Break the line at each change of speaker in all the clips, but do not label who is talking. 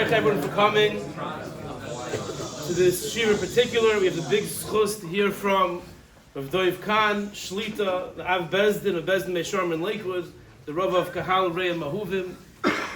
Thank everyone for coming to this shir in particular. We have the big schus to hear from Rabbi Dov Kahan, Shlita, the Av Bezdin of Bezdin Meisharm in Lakewood, the Rabbi of Kahal Rei and Mahuvim.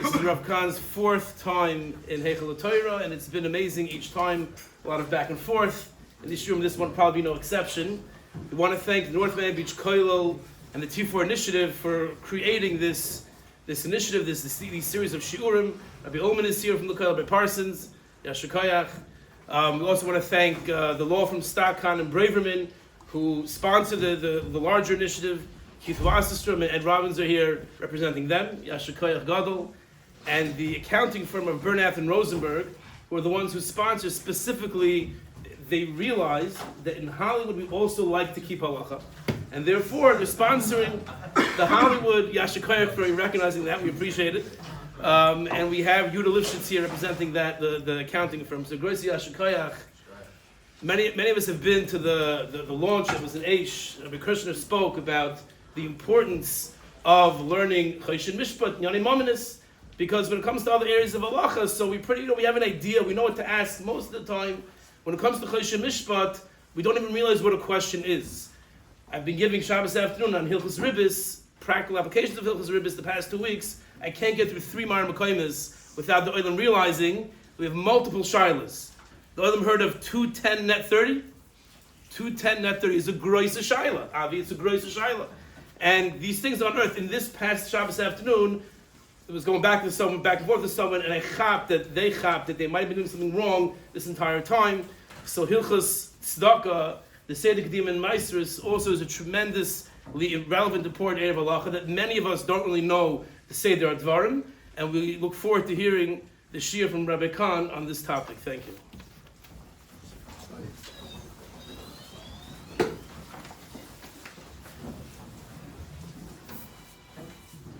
This is Rabbi Kahan's fourth time in Heichal Torah, and it's been amazing each time. A lot of back and forth. In this room, this one will probably be no exception. We want to thank the North Miami Beach Koilel and the T4 Initiative for creating this initiative, these series of shiurim. Rabbi Omen is here from the Koilel, Rabbi Parsons, Yashikayach. We also want to thank the law from Stockton and Braverman, who sponsored the larger initiative. Keith Wasserstrom and Ed Robbins are here representing them, Yashikayach Gadol, and the accounting firm of Bernath and Rosenberg, who are the ones who sponsor specifically. They realize that in Hollywood we also like to keep halacha, and therefore they're sponsoring the Hollywood Yashikayach for recognizing that. We appreciate it. And we have Yuda Lifshitz here representing the accounting firm. So Groisi Yashikayach. Many of us have been to the launch. It was in Aish. Rabbi Krishna spoke about the importance of learning Choshen Mishpat, Yoni Mominis, because when it comes to other areas of halacha, so we have an idea, we know what to ask most of the time. When it comes to Choshen Mishpat, we don't even realize what a question is. I've been giving Shabbos afternoon on Hilchos Ribbis, practical applications of Hilchos Ribbis the past 2 weeks. I can't get through 3 Mar Mekaymas without the Olam realizing we have multiple shilas. The Olam heard of 210 net 30? 210 net 30 is a groisa shaila. Avi, it's a groisa shaila. And these things on earth, in this past Shabbos afternoon, it was going back and forth to someone, and I chapped that they might have been doing something wrong this entire time. So Hilchos tzedaka, the Seder Kedim and Maestris, also is a tremendously relevant, important area of halacha that many of us don't really know the Seder Advarim, and we look forward to hearing the shir from Rabbi Kahan on this topic. Thank you.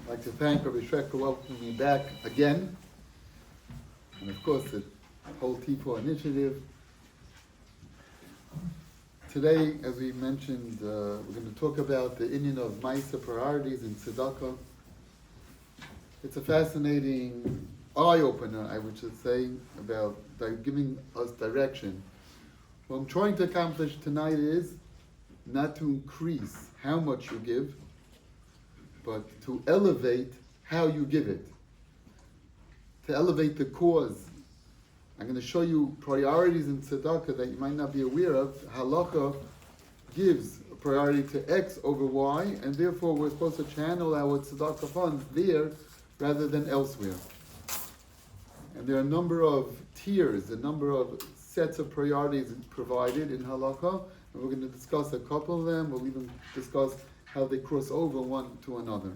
I'd like to thank Rabbi Shrek for welcoming me back again, and of course the whole T4 initiative. Today, as we mentioned, we're going to talk about the Inyan of Maisa priorities in tzedaka. It's a fascinating eye-opener, I would just say, about giving us direction. What I'm trying to accomplish tonight is not to increase how much you give, but to elevate how you give it. To elevate the cause. I'm going to show you priorities in tzedakah that you might not be aware of. Halacha gives a priority to X over Y, and therefore we're supposed to channel our tzedakah funds there rather than elsewhere. And there are a number of tiers, a number of sets of priorities provided in halakha, and we're going to discuss a couple of them. We'll even discuss how they cross over one to another.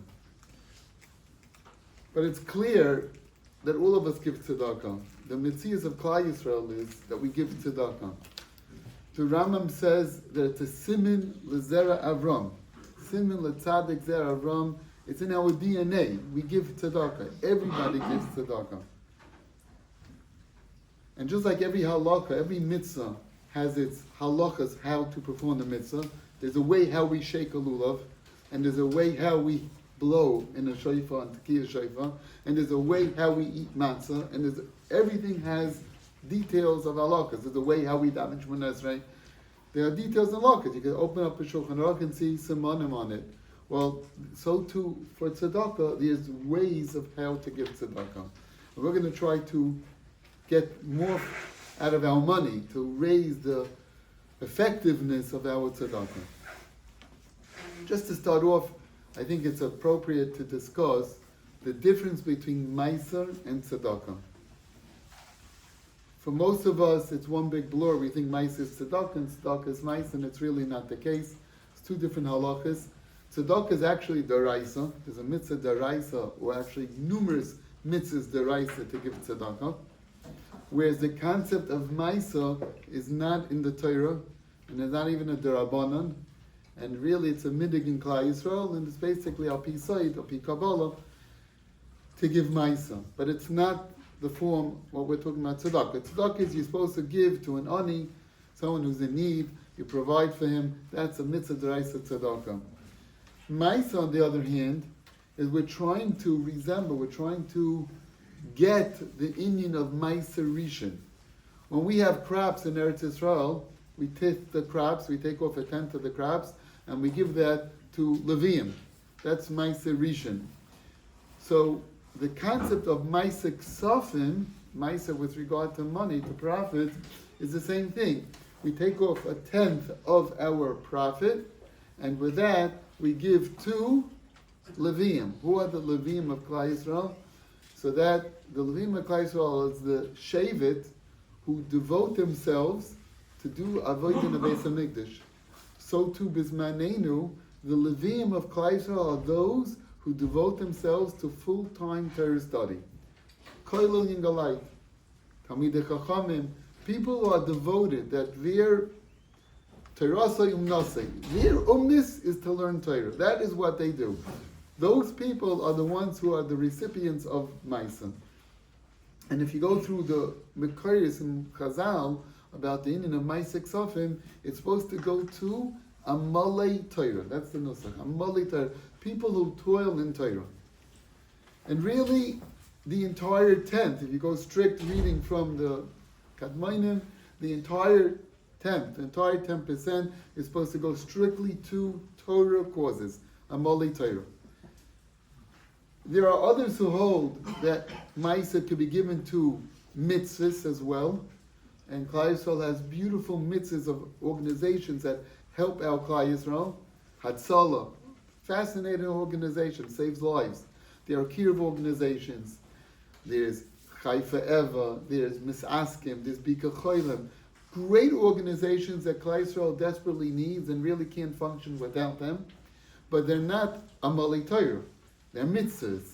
But it's clear that all of us give tzedakah. The mitzvahs of Klal Yisrael is that we give tzedakah. The Rambam says that it's a simin lezera Avram. Simin letzadik zera Avram. It's in our DNA. We give tzedakah. Everybody gives tzedakah. And just like every halakha, every mitzvah has its halachas, how to perform the mitzvah. There's a way how we shake a lulav, and there's a way how we blow in a shofar and tekiah shofar, and there's a way how we eat matzah, and everything has details of halachas. There's a way how we daven Shemona Esrei. There are details in halachas. You can open up a Shulchan Aruch and see simanim on it. Well, so too for tzedakah, there's ways of how to give tzedakah. And we're going to try to get more out of our money to raise the effectiveness of our tzedakah. Just to start off, I think it's appropriate to discuss the difference between Meiser and tzedakah. For most of us, it's one big blur. We think Meiser is tzedakah and tzedakah is Meiser, and it's really not the case. It's 2 different halachas. Tzedakah is actually deraisa. There's a mitzvah deraisa, or actually numerous mitzvahs deraisa to give tzedakah. Whereas the concept of Meiser is not in the Torah, and it's not even a derabanan, and really it's a midig in Klal Yisrael, and it's basically al pi Said, al pi Kabbalah, to give Meiser. But it's not the form, what we're talking about tzedakah. Tzedakah is you're supposed to give to an ani, someone who's in need, you provide for him, that's a mitzvah deraisa tzedakah. Meiser, on the other hand, is we're trying to resemble, we're trying to get the inyan of Ma'aser Rishon. When we have crops in Eretz Yisrael, we take the crops, we take off a tenth of the crops, and we give that to Levium. That's Ma'aser Rishon. So the concept of Ma'aser Ksafim, Ma'aser with regard to money, to profit, is the same thing. We take off a tenth of our profit, and with that we give to Levium. Who are the Levium of Klal Yisrael? So that the Levium of Klal Yisrael is the Shevet who devote themselves to do Avodah in the Beis HaMikdash. So too Bismanenu, the Levium of Klal Yisrael are those who devote themselves to full-time Torah study. Koilel Yingalait, Talmidei Chachamim, people who are devoted, that their Torasei Umnasei, their umnis is to learn Torah. That is what they do. Those people are the ones who are the recipients of Ma'aser. And if you go through the Mekayis in Chazal about the inyan of Ma'aser Ksafim, it's supposed to go to Amalei Torah. That's the nusach. Amalei Torah. People who toil in Torah. And really, the entire tenth, if you go strict reading from the Kadmainim, the entire tenth, the entire 10% is supposed to go strictly to Torah causes. Amalei Torah. There are others who hold that Ma'aser could be given to mitzvahs as well. And Klal Yisrael has beautiful mitzvahs of organizations that help our Klal Yisrael. Hatzalah, fascinating organization, saves lives. There are Kirov organizations. There's Chai Eva, there's Misaskim, there's Bika Cholim. Great organizations that Klal Yisrael desperately needs and really can't function without them. But they're not Amalei Torah. They're mitzvahs.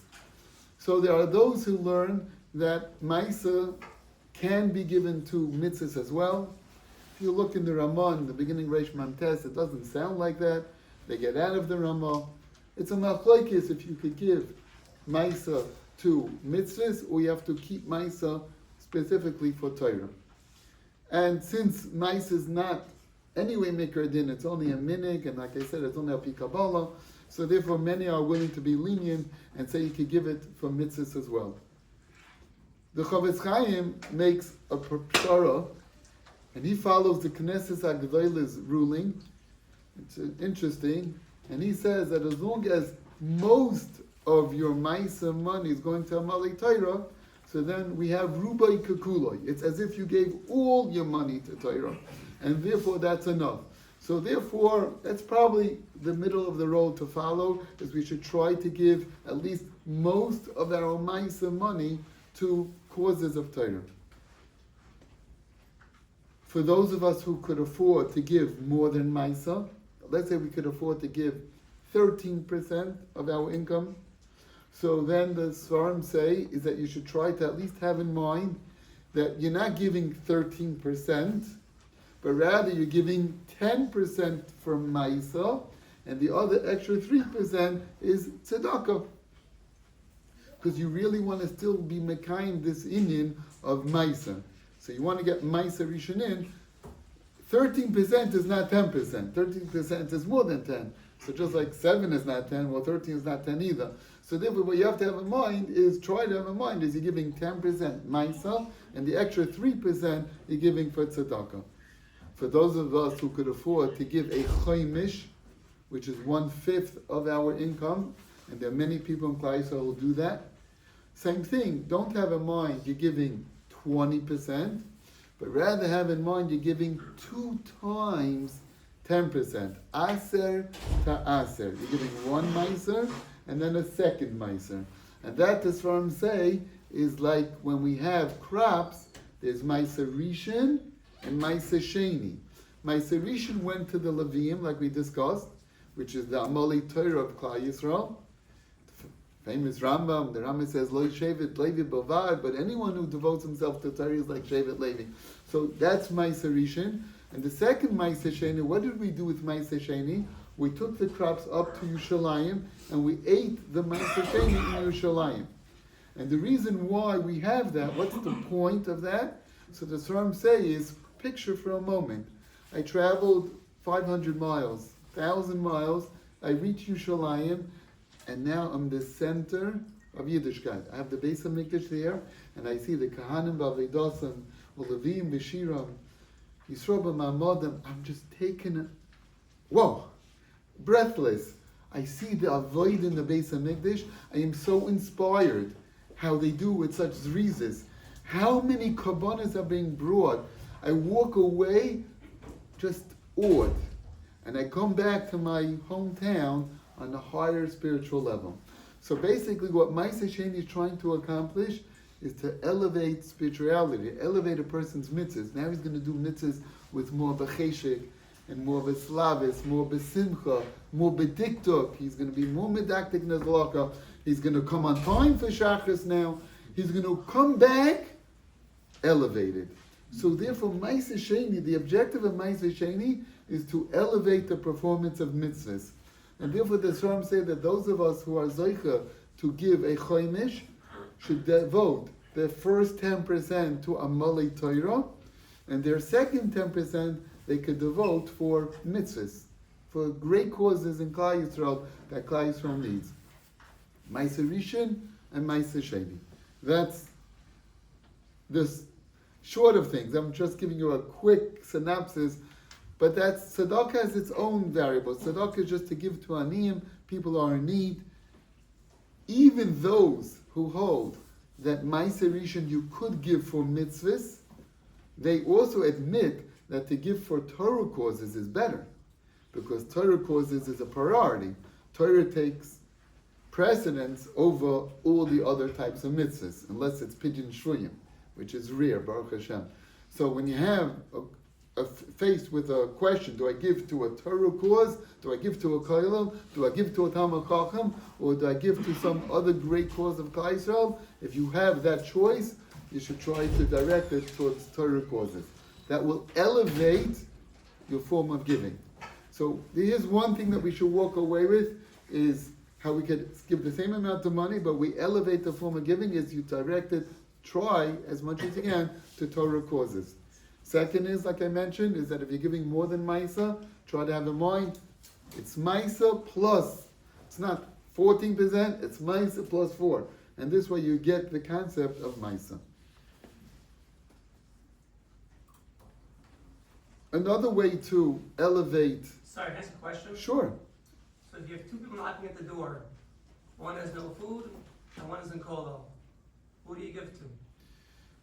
So there are those who learn that Ma'aser can be given to mitzvahs as well. If you look in the Ramah, in the beginning Reish Mamtes, it doesn't sound like that. They get out of the Ramah. It's a machlokes if you could give Ma'aser to mitzvahs, or you have to keep Ma'aser specifically for Torah. And since Ma'aser is not anyway Mikra Din, it's only a minig, and like I said, it's only a Pi Kabbalah, so therefore many are willing to be lenient and say you could give it for mitzvahs as well. The Chavetz Chaim makes a pshara, and he follows the Knesset HaGedolah ruling. It's interesting, and he says that as long as most of your Ma'aser money is going to Amalei Torah, so then we have Rubai Kakuloi. It's as if you gave all your money to Torah, and therefore that's enough. So therefore, that's probably the middle of the road to follow, is we should try to give at least most of our Ma'aser money to causes of Torah. For those of us who could afford to give more than Ma'aser, let's say we could afford to give 13% of our income, so then the Svarim say is that you should try to at least have in mind that you're not giving 13%, but rather you're giving 10% for Ma'aser, and the other extra 3% is tzedaka. Because you really want to still be mekayim this inyan of Ma'aser. So you want to get Ma'aser Rishon in. 13% is not 10%. 13% is more than 10. So just like 7 is not 10, well 13 is not 10 either. So therefore what you have to have in mind is, try to have in mind, is you're giving 10% Ma'aser, and the extra 3% you're giving for tzedakah. For those of us who could afford to give a choimish, which is 1/5 of our income, and there are many people in Klal Yisrael who do that, same thing, don't have in mind you're giving 20%, but rather have in mind you're giving 2 times 10%. Aser to aser. You're giving one Ma'aser and then a second Ma'aser. And that, the Sfarim say, is like when we have crops, there's Ma'aser Rishon and Ma'aser Sheni. Ma'aser Rishon went to the Levium, like we discussed, which is the Amalei Torah of Klal Yisrael. Famous Rambam, the Rambam says, Lo Shevet Levi Bavad, but anyone who devotes himself to Torah is like Shevet Levi. So that's Ma'aser Rishon. And the second Ma'aser Sheni, what did we do with Ma'aser Sheni? We took the crops up to Yerushalayim, and we ate the Ma'aser Sheni in Yerushalayim. And the reason why we have that, what's the point of that? So the Sfarim say is, picture for a moment, I traveled 500 miles, 1,000 miles, I reached Yerushalayim, and now I'm the center of Yiddishkeit. I have the Beis HaMikdash there, and I see the Kahanim B'Avedosim, U'Levim B'Shiram, Yisro B'Ma'amodim. I'm just taken, whoa, breathless. I see the avoid in the Beis HaMikdash. I am so inspired how they do with such zrizes. How many kabbanas are being brought? I walk away just awed. And I come back to my hometown on a higher spiritual level. So basically what Ma'aseh Sheni is trying to accomplish is to elevate spirituality, elevate a person's mitzvahs. Now he's going to do mitzvahs with more b'cheshek, and more b'slavis, more b'simcha, more b'diktuk. He's going to be more medaktik nezlaka. He's going to come on time for shachris now. He's going to come back elevated. So therefore, Ma'aseh Sheni, the objective of Ma'aseh Sheni is to elevate the performance of mitzvahs. And therefore the Shalom say that those of us who are zoicha to give a choimish should devote their first 10% to Amalei Torah, and their second 10% they could devote for mitzvahs, for great causes in Klal Yisrael that Klal Yisrael needs. Ma'aseh Rishon and Ma'aseh Sheni. That's this short of things. I'm just giving you a quick synopsis, but that's tzedakah has its own variables. Tzedakah is just to give to aniyim, people are in need. Even those who hold that Ma'aseh Rishon you could give for mitzvahs, they also admit that to give for Torah causes is better, because Torah causes is a priority. Torah takes precedence over all the other types of mitzvahs, unless it's pidyon shvuyim, which is rare, Baruch Hashem. So when you have faced with a question, do I give to a Torah cause, do I give to a kollel, do I give to a Talmud Chacham, or do I give to some other great cause of Klal Yisrael? If you have that choice, you should try to direct it towards Torah causes. That will elevate your form of giving. So here's one thing that we should walk away with, is how we could give the same amount of money, but we elevate the form of giving is you direct it, try as much as you can to Torah causes. Second is, like I mentioned, is that if you're giving more than Maisa, try to have in mind, it's Maisa plus, it's not 14%, it's Maisa plus 4. And this way you get the concept of Maisa. Another way to elevate...
Sorry, can I ask a question?
Sure.
So if you have two people knocking at the door, one has no food and one is in kolo, who do you give to?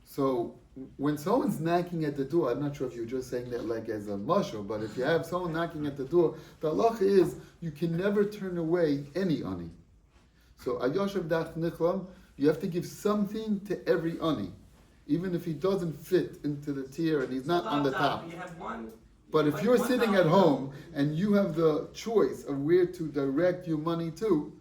So when someone's knocking at the door, I'm not sure if you're just saying that like as a mashal, but if you have someone knocking at the door, the halacha is you can never turn away any ani. So ayoshav dach nichlam, you have to give something to every ani, even if he doesn't fit into the tier and he's not on the top.
You have one.
But if you're sitting at home and you have the choice of where to direct your money to,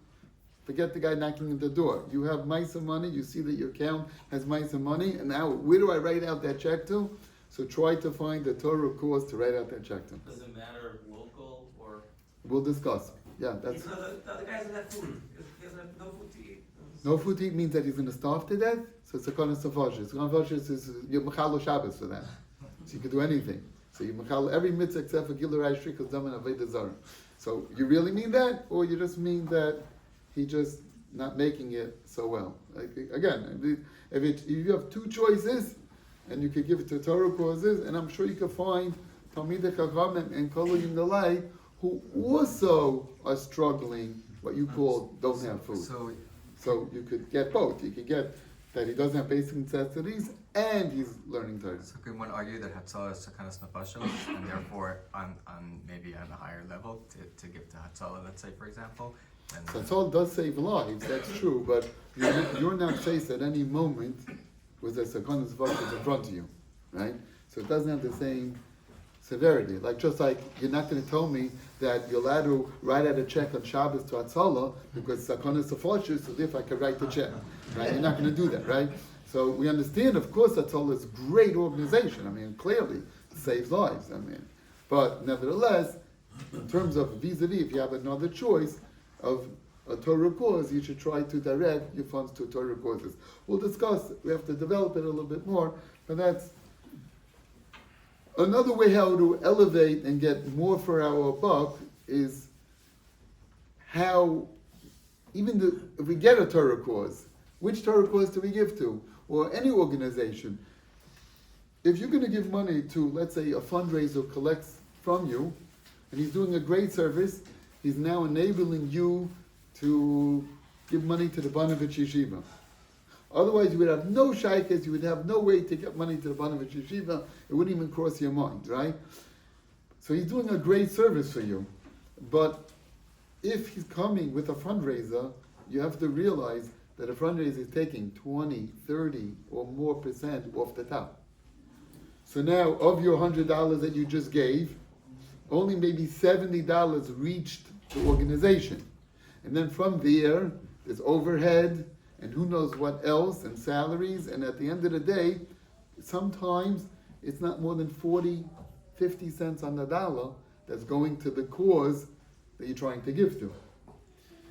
forget the guy knocking at the door. You have Maisa money, you see that your account has Maisa money, and now where do I write out that check to? So try to find the Torah cause to write out that check to.
Does it matter local or?
We'll discuss. Yeah, that's...
So the other guy doesn't have food. He doesn't have no food to eat.
No food to eat means that he's going to starve to death? So it's a kind of safashis. Safashis is your Mechalo Shabbos for that. So you can do anything. So you Mechalo every mitzvah except for Gilurai Shrikas Dam and Aveda Zarah. So you really mean that? Or you just mean that he just not making it so well? Like, again, if you have two choices, and you could give it to Torah causes, and I'm sure you could find Talmidei Chacham and Kolayim Galai who also are struggling, what you call don't have food. So you could get both. You could get that he doesn't have basic necessities and he's learning Torah.
So could one argue that Hatzalah is Sakanas Nefashos, and therefore on maybe on a higher level to give to Hatzalah, let's say, for example? And
So Hatzalah does save lives, that's true, but you're not faced at any moment with a Sakanas Nefashos in front of you, right? So it doesn't have the same severity. Just like you're not going to tell me that you're allowed to write out a check on Shabbos to Hatzalah because Sakanas Nefashos, so if I could write the check, right? You're not going to do that, right? So we understand, of course, Hatzalah is a great organization. I mean, clearly, it saves lives. I mean, but nevertheless, in terms of vis-a-vis, if you have another choice of a Torah cause, you should try to direct your funds to Torah causes. We'll discuss. We have to develop it a little bit more, but that's another way how to elevate and get more for our buck is how if we get a Torah cause, which Torah cause do we give to? Or any organization. If you're going to give money to, let's say, a fundraiser collects from you, and he's doing a great service, he's now enabling you to give money to the Banovich Yeshiva. Otherwise, you would have no shaykhs, you would have no way to get money to the Banovich Yeshiva, it wouldn't even cross your mind, right? So he's doing a great service for you. But if he's coming with a fundraiser, you have to realize that a fundraiser is taking 20, 30 or more percent off the top. So now, of your $100 that you just gave, only maybe $70 reached the organization. And then from there, there's overhead, and who knows what else, and salaries, and at the end of the day, sometimes it's not more than 40, 50 cents on the dollar that's going to the cause that you're trying to give to.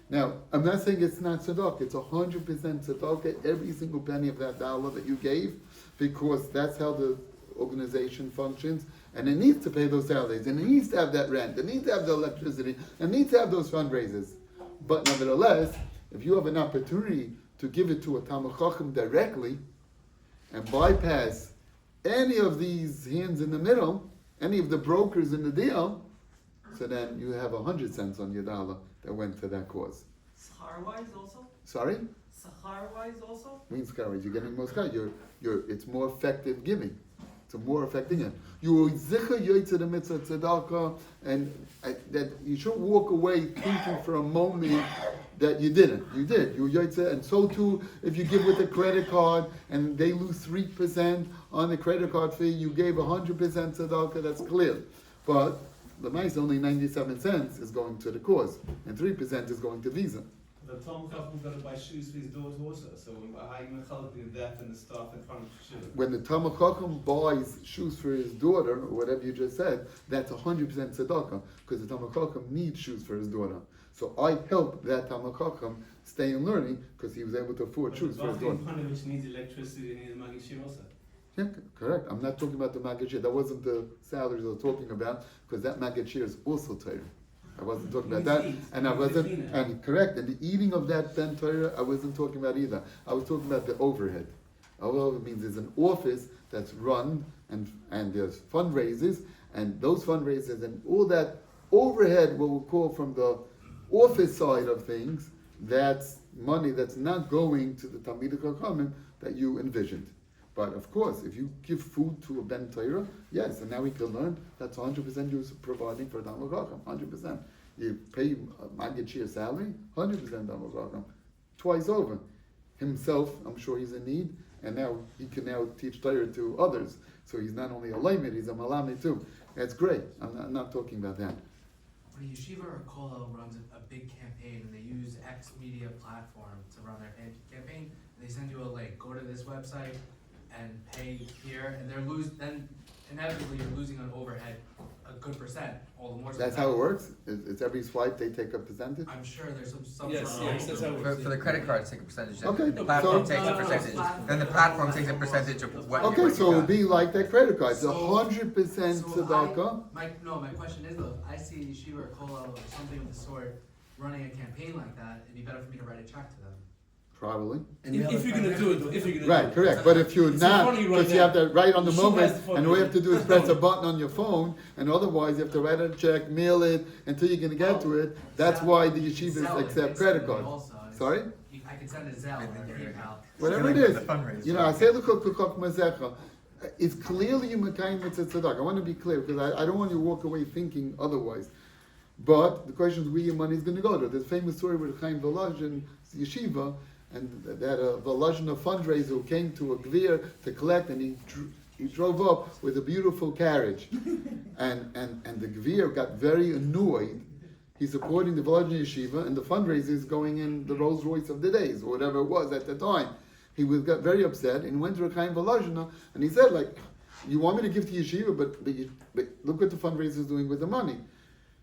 Now, I'm not saying it's not tzedakah, it's 100% tzedakah, every single penny of that dollar that you gave, because that's how the organization functions, and it needs to pay those salaries, and it needs to have that rent, it needs to have the electricity, it needs to have those fundraisers. But nevertheless, if you have an opportunity to give it to a Talmid Chacham directly, and bypass any of these hands in the middle, any of the brokers in the deal, so then you have 100 cents on your dollar that went to that cause.
Sachar-wise also?
Sorry?
Sachar-wise also?
Means courage. You're getting more schar. It's more effective giving. It's a more effective giving. You zicha yoytze the mitzvah tzedakah, and that you shouldn't walk away thinking for a moment that you didn't. You did. You yoytze, and so too if you give with a credit card and they lose 3% on the credit card fee, you gave 100% tzedakah. That's clear. But the mice only 97 cents is going to the cause, and 3% is going to Visa.
The Talmid Chacham got to buy shoes for his daughter also. So how are you going to help with that and the stuff in front of the shoe?
When the Talmid Chacham buys shoes for his daughter, or whatever you just said, that's 100% tzedakah, because the Talmid Chacham needs shoes for his daughter. So I help that Talmid Chacham stay in learning, because he was able to afford shoes for his daughter.
Which needs electricity and needs Magid Shir also.
Yeah, correct. I'm not talking about the Magid Shir. That wasn't the salaries I was talking about, because that Magid Shir is also Torah. I wasn't talking about that, and I wasn't, and correct, and the eating of that Ben Torah, I wasn't talking about either. I was talking about the overhead. Overhead means there's an office that's run, and there's fundraisers, and those fundraisers and all that overhead, what we call from the office side of things, that's money that's not going to the Talmidei Chachamim that you envisioned. But of course, if you give food to a Ben Torah, yes, and now we can learn that's 100% you're providing for Talmid Chacham, 100%. You pay Magid Shir salary, 100% Talmid Chacham, twice over. Himself, I'm sure he's in need, and now he can now teach Torah to others. So he's not only a layman, he's a malami too. That's great. I'm not talking about that.
When a yeshiva or kollel runs a big campaign and they use X media platform to run their campaign, and they send you a link, go to this website and pay here, and then inevitably you're losing on overhead a good percent, all the more.
That's how it works? It's every swipe they take a percentage?
I'm sure there's some
Yes,
sort of
yes, that's how it
For,
works.
for the credit cards, take a percentage. Then
Okay,
the platform
so-
takes a percentage. Then the platform takes a percentage of what
Okay,
you
so it'll
got.
be like that credit card. It's
So-
100%
So
tzedakah.
my question is though, if I see a yeshiva or kollel or something of the sort running a campaign like that, it'd be better for me to write a check to them.
Probably.
If you're gonna do it, if you're gonna
Right,
do it.
correct. But if you're
It's in
not,
front of you right
because you
now.
have to write on the
The shoe
moment,
has to
and all you have to do is press a
follow.
button on your phone, and otherwise you have to write a check, mail it, until you're gonna get to it. That's why the yeshivas accept credit cards. Sorry?
I can send a Zelle or a PayPal.
Whatever it
It's
is.
like the fundraiser.
You know, I say the kukuk mazecha. It's clearly you makayim mitzvah tzedakah. I want to be clear, because I don't want you to walk away thinking otherwise. But the question is where your money is going to go to. There's a famous story with Chaim Volozhin yeshiva, and that a Volozhin, a fundraiser, who came to a gvir to collect, and he drove up with a beautiful carriage, and the gvir got very annoyed. He's supporting the Volozhin yeshiva, and the fundraiser is going in the Rolls Royce of the days, or whatever it was at the time. He got very upset, and went to Chaim Volozhin, and he said, like, you want me to give to yeshiva, but look what the fundraiser is doing with the money.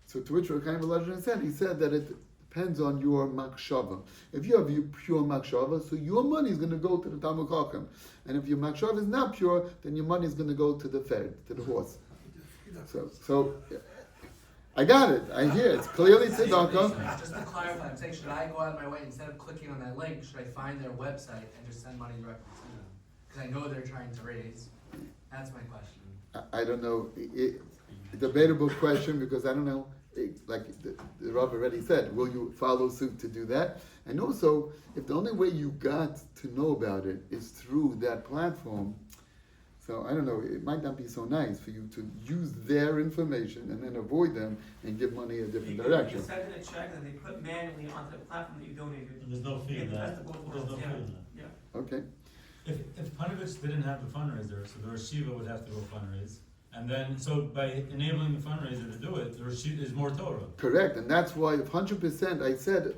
So to which Chaim Volozhin said, he said that it depends on your makshava. If you have your pure makshava, so your money is going to go to the Talmid Chacham. And if your makshava is not pure, then your money is going to go to the fair, to the horse. So I got it. I hear it. It's clearly tzedakah.
Just to clarify, I'm saying, should I go out of my way, instead of clicking on that link, should I find their website and just send money directly to them? Because I know they're trying to raise. That's my question.
I don't know. Debatable question because I don't know. Like the Rav already said, will you follow suit to do that? And also, if the only way you got to know about it is through that platform, so I don't know, it might not be so nice for you to use their information and then avoid them and give money a different direction.
You send in a check that they put manually onto the platform that you donated.
There's no fee in
Yeah,
that.
that's the both
There's no
worlds,
fee
yeah.
in that.
Yeah.
Okay.
If Panovich didn't have the fundraiser, so the Rosh Yeshiva would have to go fundraise. And then, so by enabling the fundraiser to do it, the Rosh Yeshiva is more Torah.
Correct, and that's why if 100%, I said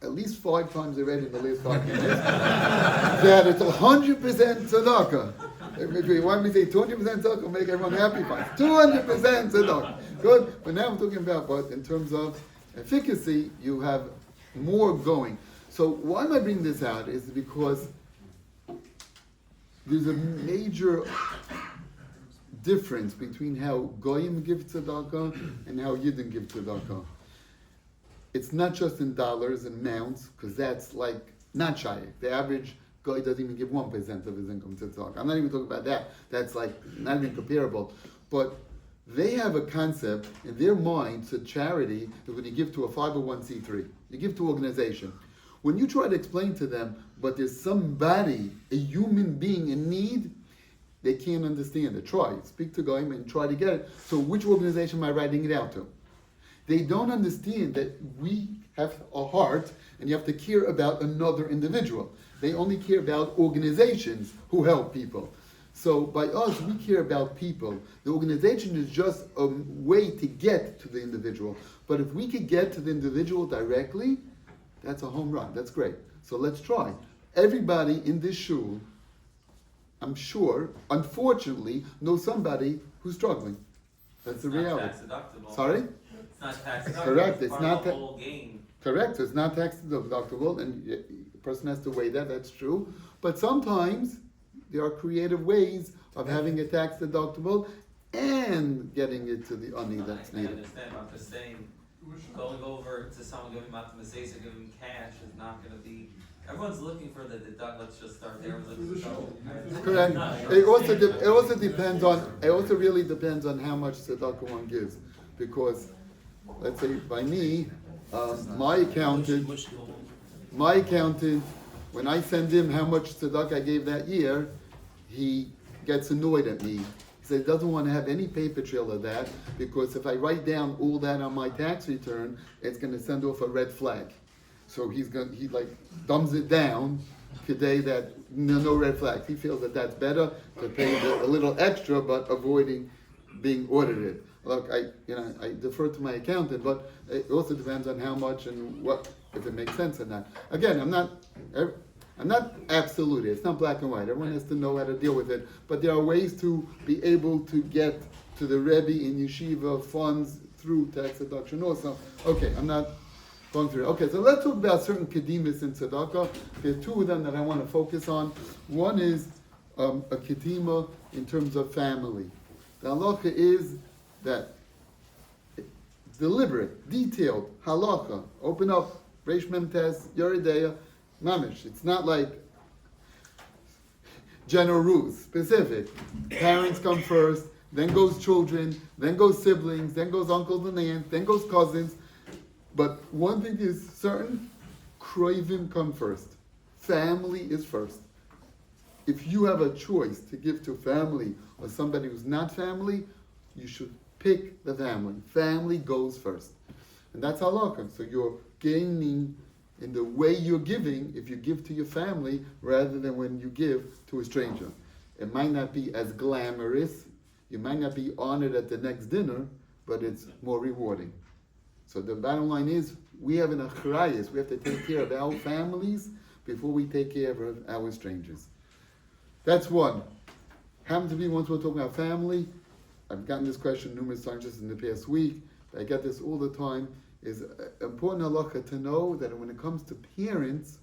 at least 5 times already in the last 5 minutes, that it's 100% tzedakah. If you want me to say 200% tzedakah, make everyone happy, fine. 200% tzedakah. Good, but now I'm talking about, but in terms of efficacy, you have more going. So why am I bringing this out is because there's a major difference between how Goyim give tzedakah and how Yidden give tzedakah. It's not just in dollars and amounts, because that's like not shaykh. The average Goy doesn't even give 1% of his income to tzedakah. I'm not even talking about that. That's like not even comparable. But they have a concept in their mind to charity that when you give to a 501c3, you give to an organization. When you try to explain to them, but there's somebody, a human being in need, they can't understand it. Try. Speak to Goyim and try to get it. So which organization am I writing it out to? They don't understand that we have a heart and you have to care about another individual. They only care about organizations who help people. So by us, we care about people. The organization is just a way to get to the individual. But if we could get to the individual directly, that's a home run. That's great. So let's try. Everybody in this shul, I'm sure, unfortunately, knows somebody who's struggling. That's the reality.
It's not tax deductible.
Sorry?
It's not tax deductible.
Correct, it's
part
not
of the
ta-
whole game.
Correct. So it's not tax deductible, and a person has to weigh that. That's true. But sometimes there are creative ways of having a tax deductible and getting it to the ani that's
I
needed.
understand, but I'm just saying, going over to someone giving Matamazesa, giving cash is not gonna be, everyone's looking for the deduct, let's just start there.
Correct. It also depends on. It also really depends on how much tzedakah one gives, because let's say by me, my accountant, when I send him how much tzedakah I gave that year, he gets annoyed at me. He says he doesn't want to have any paper trail of that, because if I write down all that on my tax return, it's going to send off a red flag. So he like dumbs it down today that no red flags. He feels that that's better to pay a little extra, but avoiding being audited. Look, I defer to my accountant, but it also depends on how much and what, if it makes sense or not. Again, I'm not absolute. It's not black and white. Everyone has to know how to deal with it. But there are ways to be able to get to the Rebbe in yeshiva funds through tax deduction also. Okay, I'm not going through it. Okay, so let's talk about certain kedimis in tzedakah. There are 2 of them that I want to focus on. One is a kedima in terms of family. The halacha is that deliberate, detailed halacha. Open up Reish Mem Tes, Yoredeya, Mamish. It's not like general rules, specific. Parents come first, then goes children, then goes siblings, then goes uncles and aunts, then goes cousins. But one thing is certain, Kroivim come first. Family is first. If you have a choice to give to family or somebody who's not family, you should pick the family. Family goes first. And that's halakha. So you're gaining in the way you're giving if you give to your family rather than when you give to a stranger. It might not be as glamorous. You might not be honored at the next dinner, but it's more rewarding. So the bottom line is, we have an achrayus. We have to take care of our families before we take care of our strangers. That's one. Happens to be once we're talking about family. I've gotten this question numerous times just in the past week. I get this all the time. Is important halacha to know that when it comes to parents,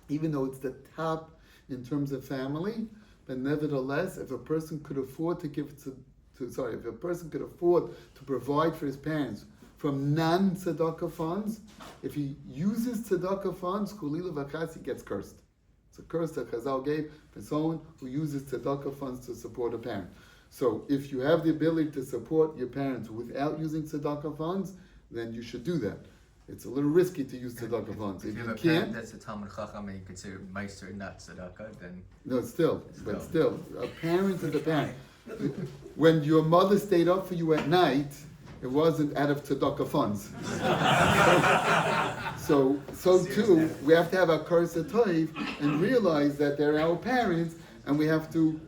even though it's the top in terms of family, but nevertheless, if a person could afford to give to if a person could afford to provide for his parents from non-tzedakah funds, if he uses tzedakah funds, kulila v'chas, he gets cursed. It's a curse that Chazal gave for someone who uses tzedakah funds to support a parent. So if you have the ability to support your parents without using tzedakah funds, then you should do that. It's a little risky to use tzedakah funds.
If
If
you
you
have a parent
can't,
that's a Talmud Chacham and you consider Meister not tzedakah, then
no, still, a parent is a parent. When your mother stayed up for you at night, it wasn't out of tzedakah funds. So too, we have to have a curse of toiv and realize that they're our parents, and we have to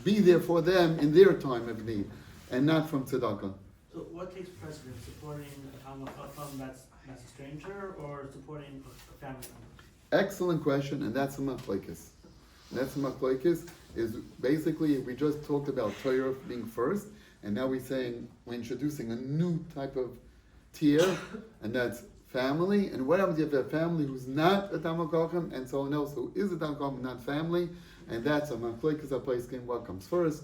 be there for them in their time of need, and not from tzedakah.
So what takes precedence, supporting a Talmud Chacham that's a stranger, or supporting a family member?
Excellent question, and that's a machlokes. That's a machlokes. Is basically, we just talked about Torah being first, and now we're introducing a new type of tier, and that's family. And what happens if you have a family who's not a Talmud Chacham and someone else who is a Talmud Chacham, not family? And that's a machlokes apayiskim. What comes first?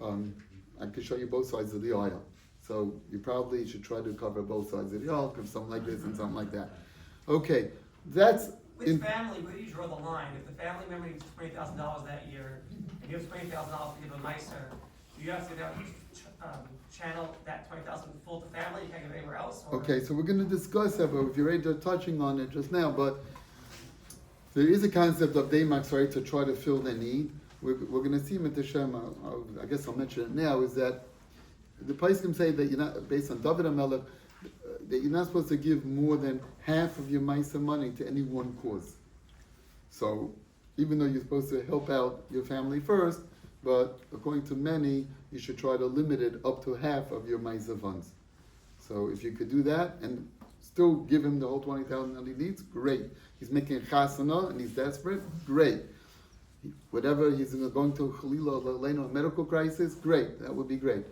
I can show you both sides of the aisle. So you probably should try to cover both sides of the aisle, because something like this and something like that. Okay, that's
With family, where do you draw the line? If the family member needs $20,000 that year, and you have $20,000 to give a miser, do you have to channel that $20,000 full to family? You can't give it anywhere else? Or?
Okay, so we're going to discuss that, but if you're already touching on it just now, but there is a concept of daymax, right, to try to fill the need. We're going to see with the Shem, I guess I'll mention it now, is that the Paiskim say that you're not, based on David HaMelech, that you're not supposed to give more than half of your Maisa money to any one cause. So, even though you're supposed to help out your family first, but according to many, you should try to limit it up to half of your Maisa funds. So, if you could do that and still give him the whole 20,000 that he needs, great. He's making a chasana and he's desperate, great. Whatever he's going to Chalila, a medical crisis, great, that would be great.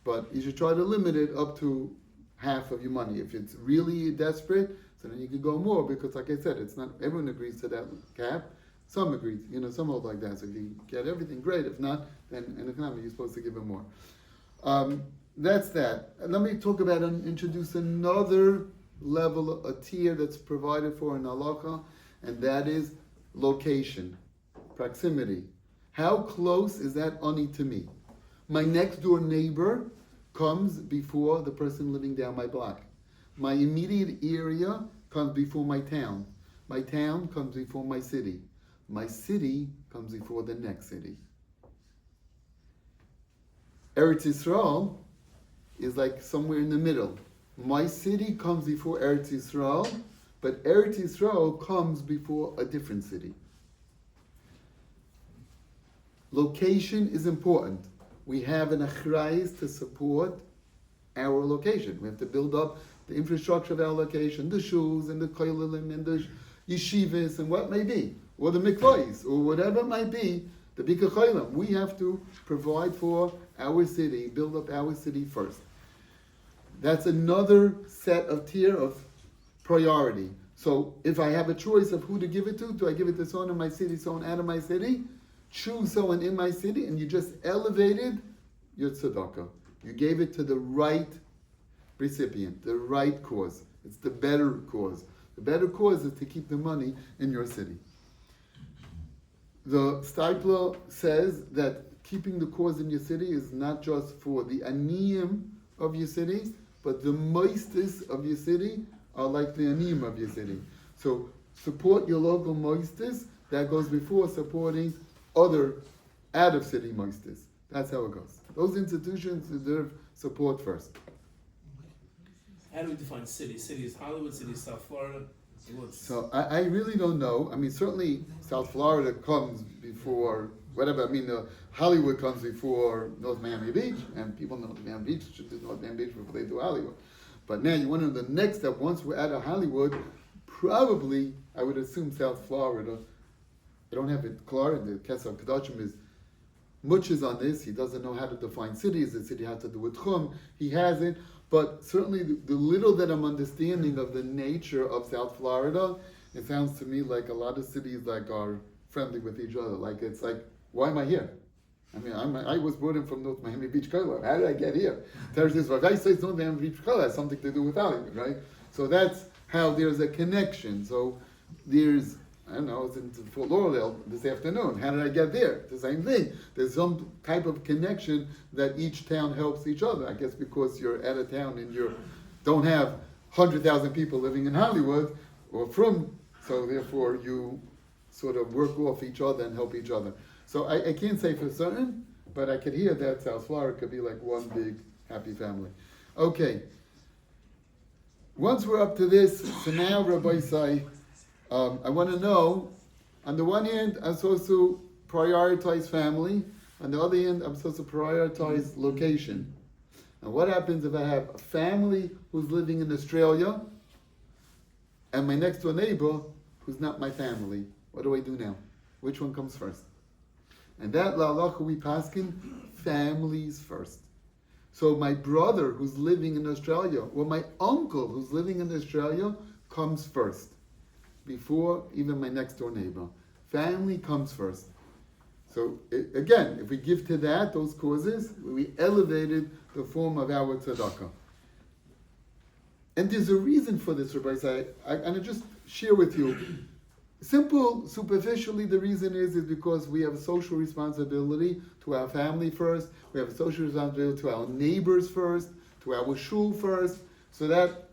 But you should try to limit it up to half of your money. If it's really desperate, so then you can go more, because like I said, it's not everyone agrees to that cap. Some agree, some hold like that. So if you get everything, great. If not, then in economy you're supposed to give them more. That's that. And let me talk about and introduce another level, a tier that's provided for in halacha, and that is location, proximity. How close is that ani to me? My next door neighbor comes before the person living down my block. My immediate area comes before my town. My town comes before my city. My city comes before the next city. Eretz Yisrael is like somewhere in the middle. My city comes before Eretz Yisrael, but Eretz Yisrael comes before a different city. Location is important. We have an achrayis to support our location. We have to build up the infrastructure of our location, the shuls and the koilelim and the yeshivas and what may be, or the mikvahs, or whatever it might be, the bika cholim. We have to provide for our city, build up our city first. That's another set of tier of priority. So if I have a choice of who to give it to, do I give it to someone in my city, someone out of my city? Choose someone in my city, and you just elevated your tzedakah. You gave it to the right recipient, the right cause. It's the better cause. The better cause is to keep the money in your city. The Steipler says that keeping the cause in your city is not just for the aniyim of your city, but the moistus of your city are like the aniyim of your city. So support your local moistus. That goes before supporting other out-of-city moistus. That's how it goes. Those institutions deserve support first.
How do we define city? City is Hollywood, city is South Florida.
So I really don't know. I mean, certainly South Florida comes before whatever. I mean, Hollywood comes before North Miami Beach, and people know North Miami Beach should do North Miami Beach before they do Hollywood. But now you want to know the next step. Once we're out of Hollywood, probably I would assume South Florida. I don't have it clear. The Kesar Kedashim is muches on this. He doesn't know how to define cities. The city has to do with Chum. He has it. But certainly the little that I'm understanding of the nature of South Florida, it sounds to me like a lot of cities like are friendly with each other. Like it's like, why am I here? I mean, I was brought in from North Miami Beach Kollel. How did I get here? There's this guy says North Miami Beach Kollel has something to do with Hollywood, right? So that's how there's a connection. So there's, I don't know, I was in Fort Lauderdale this afternoon. How did I get there? The same thing. There's some type of connection that each town helps each other. I guess because you're at a town and you don't have 100,000 people living in Hollywood or from, so therefore you sort of work off each other and help each other. So I can't say for certain, but I could hear that South Florida could be like one big happy family. Okay. Once we're up to this, so now Rabbi say, I want to know, on the one hand, I'm supposed to prioritize family. On the other hand, I'm supposed to prioritize location. And what happens if I have a family who's living in Australia and my next door neighbor who's not my family? What do I do now? Which one comes first? And that la'alacha we paskin, families first. So my brother who's living in Australia, or my uncle who's living in Australia, comes first, before even my next door neighbor. Family comes first. So again, if we give to that, those causes, we elevated the form of our tzedaka. And there's a reason for this, Rabbi Say. I'm going to just share with you. Simple, superficially, the reason is because we have a social responsibility to our family first, we have a social responsibility to our neighbors first, to our shul first, so that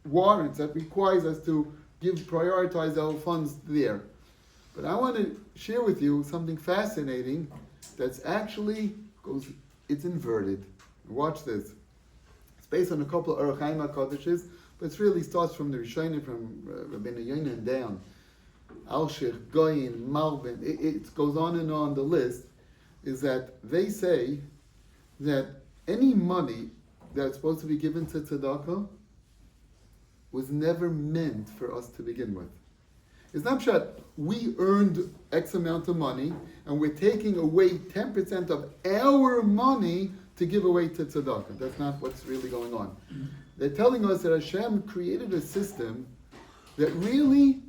warrants, that requires us to prioritize our funds there. But I want to share with you something fascinating that's actually it's inverted. Watch this. It's based on a couple of Orach Chaim HaKodeshes, but it really starts from the Rishonim, from Rabbeinu Yonah and down. Alshich, Goyin, Malvin, it goes on and on the list, is that they say that any money that's supposed to be given to tzedakah was never meant for us to begin with. It's not that we earned X amount of money and we're taking away 10% of our money to give away to tzedakah. That's not what's really going on. They're telling us that Hashem created a system that really,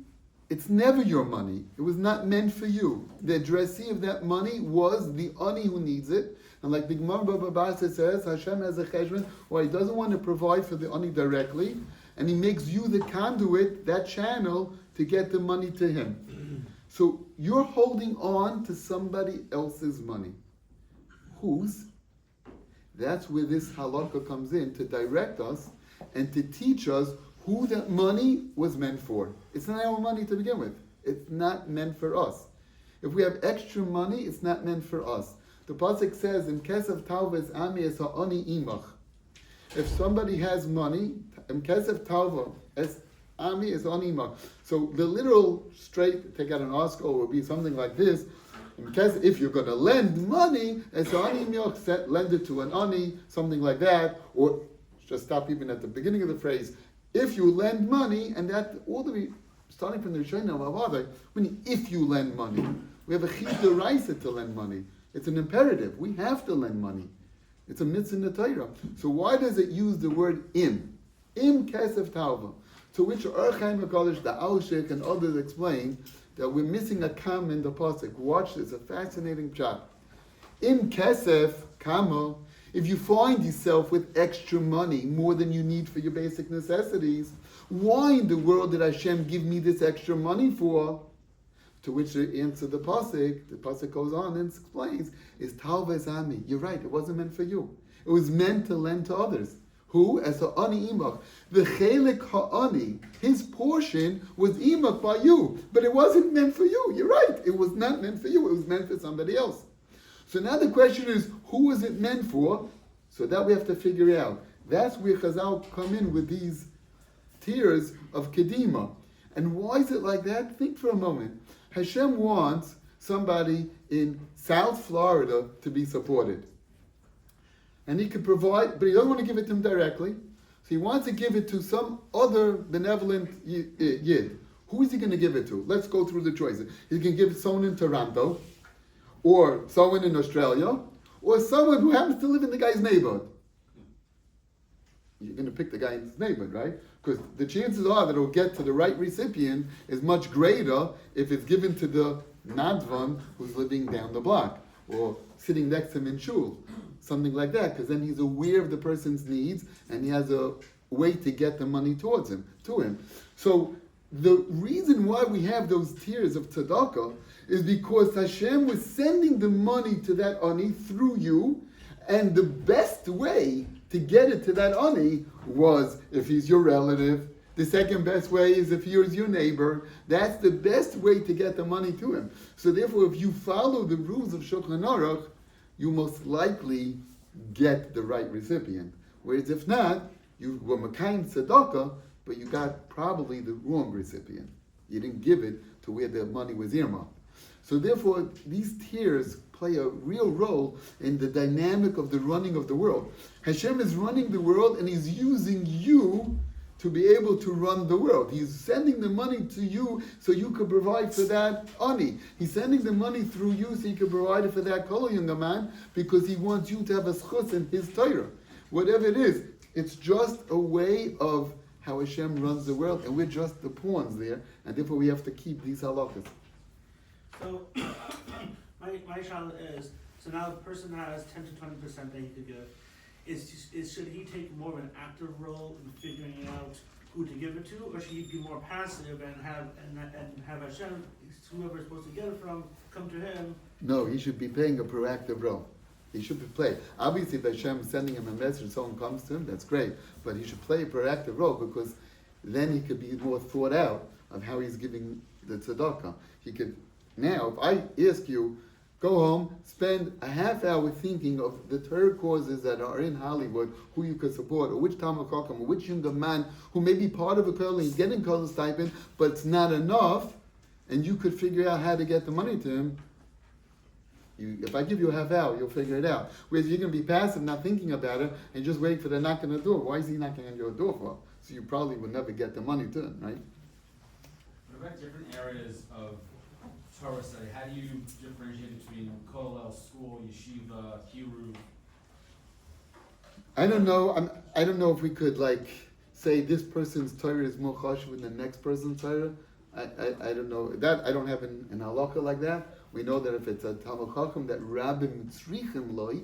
it's never your money. It was not meant for you. The addressee of that money was the ani who needs it. And like the Gemara Baba Basra says, Hashem has a cheshbon, or he doesn't want to provide for the ani directly, and he makes you the conduit, that channel, to get the money to him. So you're holding on to somebody else's money. Whose? That's where this halakha comes in, to direct us and to teach us who that money was meant for. It's not our money to begin with. It's not meant for us. If we have extra money, it's not meant for us. The pasuk says, "In kesef tava es ami es ha'ani imach." If somebody has money, in kesef tava es ami es ha'ani imach. So the literal straight, take out an article, would be something like this. If you're going to lend money, es ha'ani imach, lend it to an ani, something like that, or just stop even at the beginning of the phrase. If you lend money, and that all the way, starting from the Rishonim of Avada, if you lend money, we have a chiyuv d'oraisa to lend money. It's an imperative. We have to lend money. It's a mitzvah in the Torah. So why does it use the word im? Im kesef tava. To which Orach Chaim HaKadosh, the Alshich, and others explain that we're missing a kam in the pasuk. Watch this, a fascinating pshat. Im kesef kama. If you find yourself with extra money, more than you need for your basic necessities, why in the world did Hashem give me this extra money for? To which they answer the pasuk goes on and explains, is Talvez Ami. You're right, it wasn't meant for you. It was meant to lend to others. Who? As ha'ani imach. The chelik ha'ani, his portion was imach by you, but it wasn't meant for you. You're right, it was not meant for you, it was meant for somebody else. So now the question is, who was it meant for? So that we have to figure out. That's where Chazal come in with these tiers of Kedima. And why is it like that? Think for a moment. Hashem wants somebody in South Florida to be supported. And he could provide, but he doesn't want to give it to him directly. So he wants to give it to some other benevolent yid. Who is he going to give it to? Let's go through the choices. He can give someone in Toronto, or someone in Australia, or someone who happens to live in the guy's neighborhood. You're going to pick the guy's neighborhood, right? Because the chances are that it'll get to the right recipient is much greater if it's given to the Nadvan who's living down the block, or sitting next to him in shul, something like that, because then he's aware of the person's needs and he has a way to get the money to him. So the reason why we have those tiers of tzedakah is because Hashem was sending the money to that ani through you, and the best way to get it to that ani was if he's your relative. The second best way is if he is your neighbor. That's the best way to get the money to him. So therefore, if you follow the rules of Shulchan Aruch, you most likely get the right recipient. Whereas if not, you were Makayim tzedakah, but you got probably the wrong recipient. You didn't give it to where the money was earmarked. So therefore, these tiers play a real role in the dynamic of the running of the world. Hashem is running the world, and He's using you to be able to run the world. He's sending the money to you so you could provide for that ani. He's sending the money through you so you can provide it for that kol younger man, because He wants you to have a schus in His Torah. Whatever it is, it's just a way of how Hashem runs the world, and we're just the pawns there, and therefore we have to keep these halachas.
So, my challenge is, so now the person has 10 to 20% that he could give. Should he take more of an active role in figuring out who to give it to, or should he be more passive and have Hashem, whoever's supposed to get it from, come to him?
No, he should be playing a proactive role. He should be playing. Obviously, if Hashem is sending him a message, someone comes to him, that's great. But he should play a proactive role, because then he could be more thought out of how he's giving the tzedakah. He could, now, if I ask you, go home, spend a half hour thinking of the Torah causes that are in Hollywood, who you could support, or which Talmud Chacham, or which younger man who may be part of a kollel, he's getting kollel stipend, but it's not enough, and you could figure out how to get the money to him. If I give you a half hour, you'll figure it out. Whereas you're going to be passive, not thinking about it, and just waiting for the knock on the door. Why is he knocking on your door for? So you probably would never get the money to him, right?
What about different areas of Torah study? How do you differentiate between kollel, school, yeshiva, kiruv?
I don't know. I don't know if we could say this person's Torah is more chashuv than the next person's Torah. I don't know that. I don't have an halacha like that. We know that if it's a Talmud Chacham, that Rabbi Mitzrichim loy,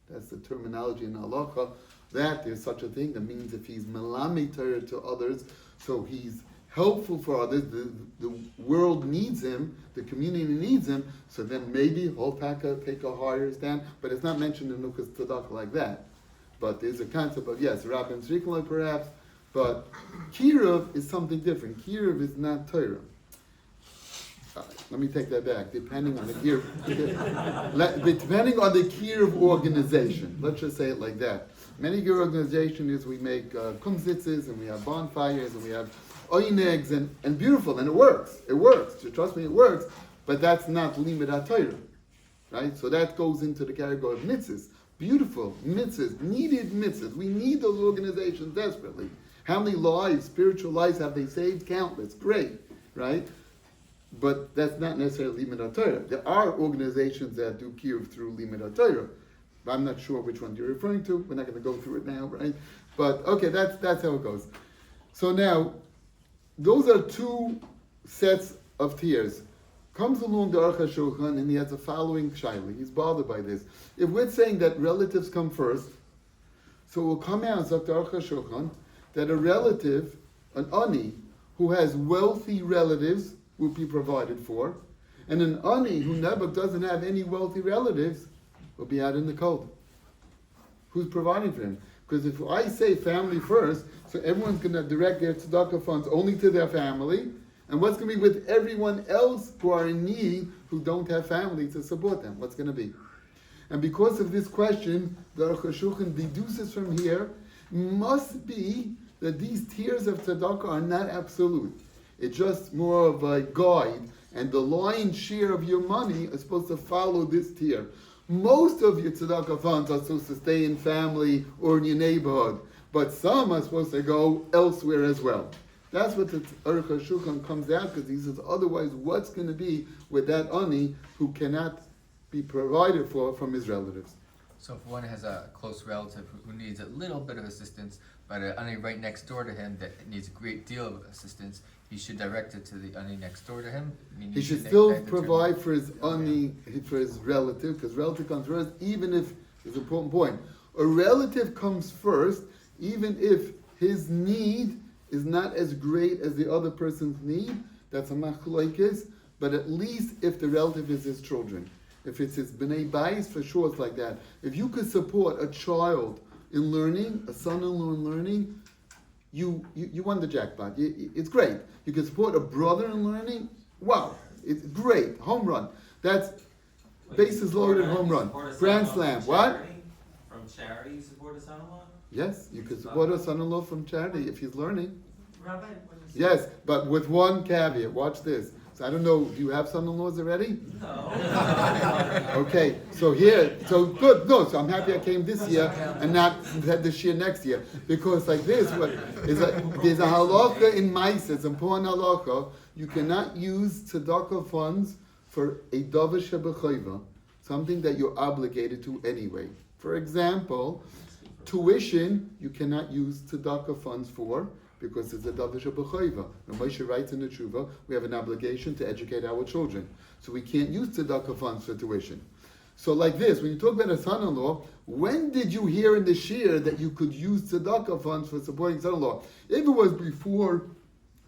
that's the terminology in halacha, that there's such a thing. That means if he's melami Torah to others, so he's helpful for others, the world needs him, the community needs him, so then maybe he'll take a higher stand, but it's not mentioned in Nukas Tzedakah like that. But there's a concept of, yes, Rabbi Mitzrichim loy perhaps, but Kiruv is something different. Kiruv is not Torah. Let me take that back. Depending on the Kiruv organization, let's just say it like that. Many Kiruv organizations is we make kumsitzes, and we have bonfires, and we have oinegs, and beautiful, and it works. It works. So trust me, it works. But that's not limud HaTorah, right? So that goes into the category of mitzvahs. Beautiful mitzvahs, needed mitzvahs. We need those organizations desperately. How many lives, spiritual lives, have they saved? Countless. Great, right? But that's not necessarily limud HaTorah. There are organizations that do kiruv through limud HaTorah. I'm not sure which one you're referring to. We're not going to go through it now, right? But okay, that's how it goes. So now, those are two sets of tiers. Comes along the Aruch HaShulchan, and he has the following shaila. He's bothered by this. If we're saying that relatives come first, so it will come out, Dr. Aruch HaShulchan, that a relative, an ani, who has wealthy relatives, will be provided for, and an ani who never doesn't have any wealthy relatives will be out in the cold. Who's providing for him? Because if I say family first, so everyone's going to direct their tzedakah funds only to their family, and what's going to be with everyone else who are in need, who don't have family to support them? What's going to be? And because of this question, the Aruch HaShulchan deduces from here, must be that these tiers of tzedakah are not absolute. It's just more of a guide, and the lion's share of your money is supposed to follow this tier. Most of your tzedakah funds are supposed to stay in family or in your neighborhood, but some are supposed to go elsewhere as well. That's what the Aruch HaShulchan comes out, because he says, otherwise, what's going to be with that ani who cannot be provided for from his relatives?
So if one has a close relative who needs a little bit of assistance, but an ani right next door to him that needs a great deal of assistance, he should direct it to the ani next door to him? Meaning
He should
they
still
kind of
provide for his ani, for his relative, because relative comes first, even if, it's an important point, a relative comes first, even if his need is not as great as the other person's need, that's a machlokes, but at least if the relative is his children. If it's his b'nei bayis, for sure it's like that. If you could support a child in learning, a son-in-law in learning, you won the jackpot. It's great. You can support a brother in learning. Wow, it's great. Home run. That's bases loaded, home run. Grand slam. What?
From charity, you support a son-in-law?
Yes, you could support a son-in-law from charity if he's learning.
Rabbi, when you say-
Yes, but with one caveat. Watch this. So I don't know, do you have son-in-laws already?
No.
Okay, so here, so good, no, so I'm happy I came this year and not this year next year. Because like this, what is there's a halacha in Maisa, it's important halacha, you cannot use tzedaka funds for a davar shebechayva, something that you're obligated to anyway. For example, tuition, you cannot use tzedaka funds for, because it's a davar shebechayva. Now Moshe writes in the tshuva, we have an obligation to educate our children. So we can't use tzedakah funds for tuition. So like this, when you talk about a son-in-law, when did you hear in the shir that you could use tzedakah funds for supporting son-in-law? If it was before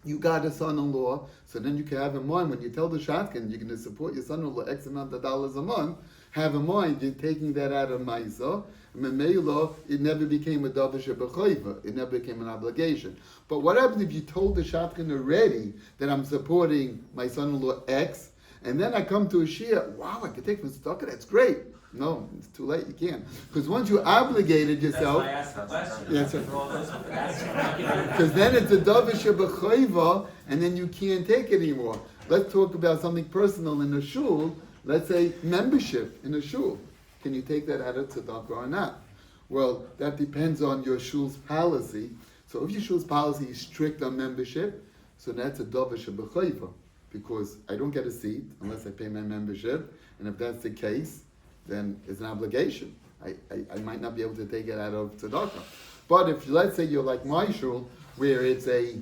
you got a son-in-law, so then you can have in mind, when you tell the shotgun you're going to support your son-in-law X amount of dollars a month, have in mind you're taking that out of Maisa, and Memela, it never became a davar shebechayva, it never became an obligation. But what happens if you told the shotgun already that I'm supporting my son-in-law X, and then I come to a shia, wow, I can take from tzedakah, that's great. No, it's too late, you can't. Because once you obligated yourself,
That's why I asked the question.
Yes, sir.
For all those who ask.
because then it's a davar shebechayva, and then you can't take it anymore. Let's talk about something personal in a shul. Let's say membership in a shul. Can you take that out of tzedakah or not? Well, that depends on your shul's policy. So if your shul's policy is strict on membership, so that's a davar shebechayva, because I don't get a seat unless I pay my membership, and if that's the case, then it's an obligation. I might not be able to take it out of tzedakah. But if, let's say you're like my shul, where it's a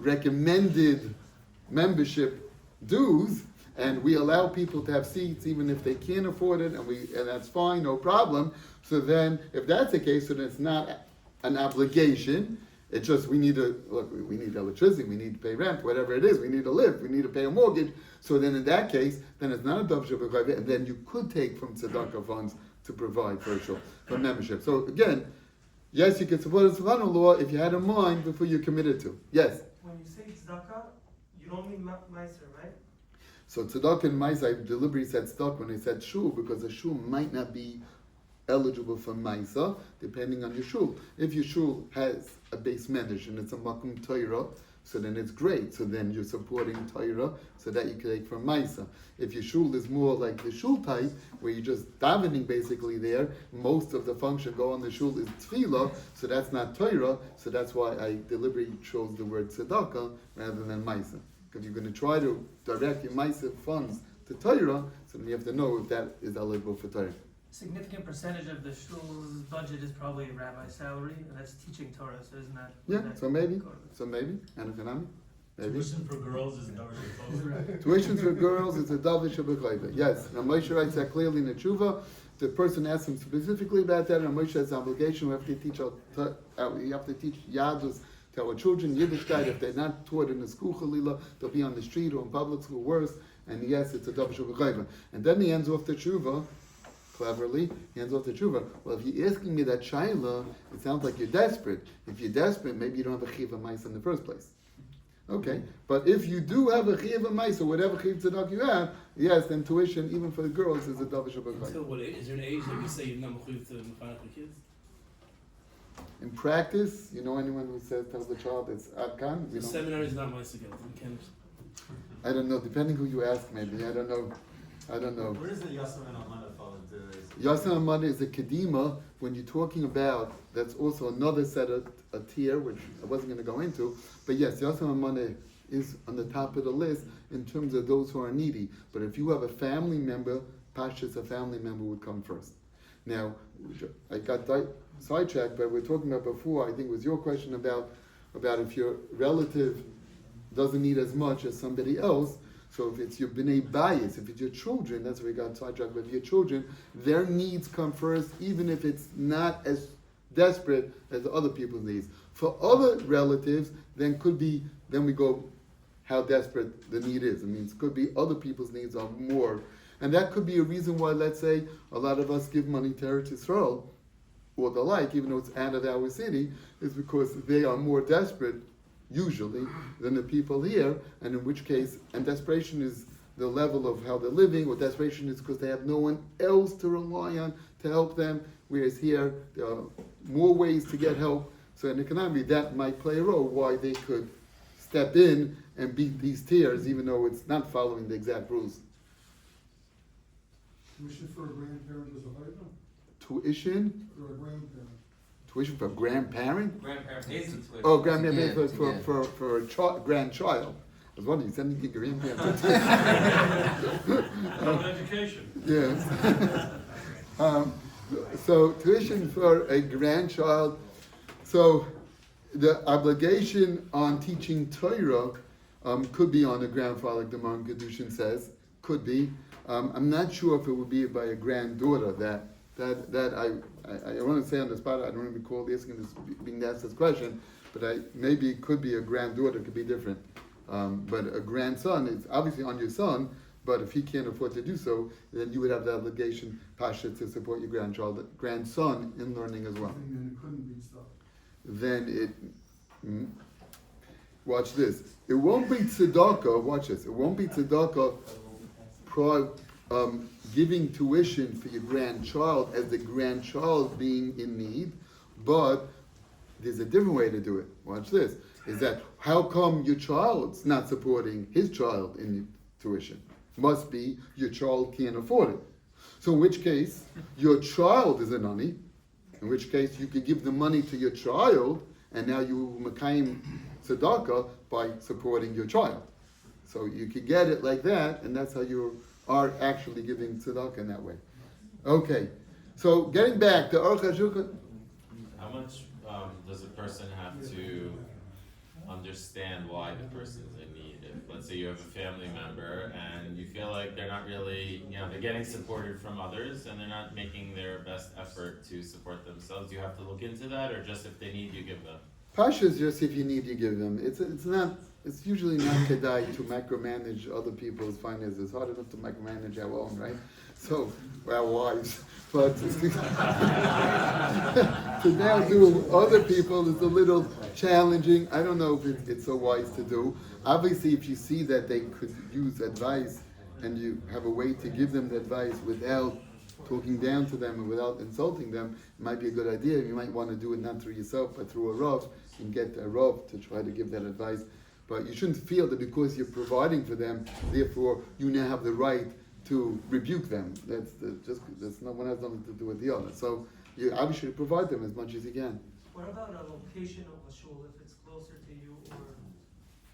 recommended membership dues, and we allow people to have seats even if they can't afford it, and that's fine, no problem. So then, if that's the case, then it's not an obligation. It's just we need electricity, we need to pay rent, whatever it is, we need to live, we need to pay a mortgage. So then in that case, then it's not a davar shebechayva, and then you could take from tzedakah funds to provide for membership. So again, yes, you can support a son-in-law if you had in mind before you committed to. Yes?
When you say tzedakah, you don't mean meiser, right?
So tzedakah and ma'isa, I deliberately said tzedakah when I said shul, because a shul might not be eligible for ma'isa, depending on your shul. If your shul has a base medrash and it's a makom Torah, so then it's great. So then you're supporting Torah, so that you can take from ma'isa. If your shul is more like the shul type, where you're just davening basically there, most of the function go on the shul is tefillah, so that's not Torah. So that's why I deliberately chose the word tzedakah rather than ma'isa. Because you're going to try to direct your ma'isa funds to Torah, so then you have to know if that is eligible for Torah.
Significant percentage of the shul's budget is probably rabbi's salary, and that's teaching Torah, so isn't that?
Yeah,
wouldn't that
so maybe,
go to-
and economic, maybe.
Tuition for girls is davar shebechayva.
Tuition for girls is a davar shebechayva. Yes, now Moshe writes that clearly in the tshuva. The person asks him specifically about that, and Moshe has an obligation. We have to teach yadus to our children, Yiddishkeit. If they're not taught in the school chalila, they'll be on the street or in public school, worse. And yes, it's a davar shebechayva. And then he ends off the tshuva. Cleverly, he ends off the tshuva. Well, if you're asking me that shaila, it sounds like you're desperate. If you're desperate, maybe you don't have a chiv ma'isa in the first place. Okay, but if you do have a chiv ma'isa, whatever chiv tzedakah you have, yes, then tuition, even for the girls, is a davar shebechayva.
Until what age? Is there an age that you say you're not mechuyev to mechanech the kids?
In practice, you know anyone who tells the child it's adkan?
The seminary is not my second. We can't.
I don't know. Depending who you ask, maybe I don't know.
Where does the Yasser and Amanda fall into this?
Yasser Amanda is a kedima. When you're talking about, that's also another set of a tier, which I wasn't going to go into. But yes, Yasser Amanda is on the top of the list in terms of those who are needy. But if you have a family member, Pashas, a family member would come first. Now, I got sidetracked, but we're talking about before, I think it was your question about if your relative doesn't need as much as somebody else. So if it's your b'nei bayis, if it's your children, that's where we got sidetracked. But if your children, their needs come first, even if it's not as desperate as other people's needs. For other relatives, then we go how desperate the need is. I mean, it could be other people's needs are more. And that could be a reason why, let's say, a lot of us give money to Eretz Yisrael, or the like, even though it's out of our city, is because they are more desperate, usually, than the people here, and in which case, and desperation is the level of how they're living, or desperation is because they have no one else to rely on to help them, whereas here, there are more ways to get help. So in economy, that might play a role why they could step in and beat these tiers, even though it's not following the exact rules.
Tuition for a grandparent is a hardship?
Tuition?
For a grandparent.
Tuition for a grandparent?
Grandparent pays the tuition.
Oh, grandparent pays
Yeah,
for a grandchild. I was wondering, you sending your grandparents?
Education.
Yes. So tuition for a grandchild. So the obligation on teaching Torah could be on a grandfather, like the Maran Kedushin says. Could be. I'm not sure if it would be by a granddaughter. That I want to say on the spot. I don't recall being asked this question, but maybe it could be a granddaughter. It could be different. But a grandson is obviously on your son. But if he can't afford to do so, then you would have the obligation, Pasha, to support your grandson in learning as well.
And it couldn't be stuff.
Then watch this. It won't be tzedaka. Watch this. It won't be tzedaka. Giving tuition for your grandchild as the grandchild being in need, but there's a different way to do it. Watch this. Is that how come your child's not supporting his child in tuition? Must be your child can't afford it. So in which case, your child is a nani, in which case you could give the money to your child, and now you makayim tzedakah by supporting your child. So you could get it like that, and that's how you are actually giving tzedakah in that way. Okay, so getting back to Aruch HaShulchan.
How much does a person have to understand why the person's in need? If, let's say you have a family member and you feel like they're not really, they're getting supported from others and they're not making their best effort to support themselves, do you have to look into that, or just if they need, you give them?
Pasha is just if you need, you give them. It's usually not kedai to micromanage other people's finances. It's hard enough to micromanage our own, right? So, our wives. But to now do other people is a little challenging. I don't know if it's so wise to do. Obviously, if you see that they could use advice and you have a way to give them the advice without talking down to them and without insulting them, it might be a good idea. You might want to do it not through yourself, but through a Rav, and get a Rav to try to give that advice. But you shouldn't feel that because you're providing for them, therefore you now have the right to rebuke them. That's not one has nothing to do with the other. So you obviously provide them as much as you can.
What about a location of a shul, if it's closer to you, or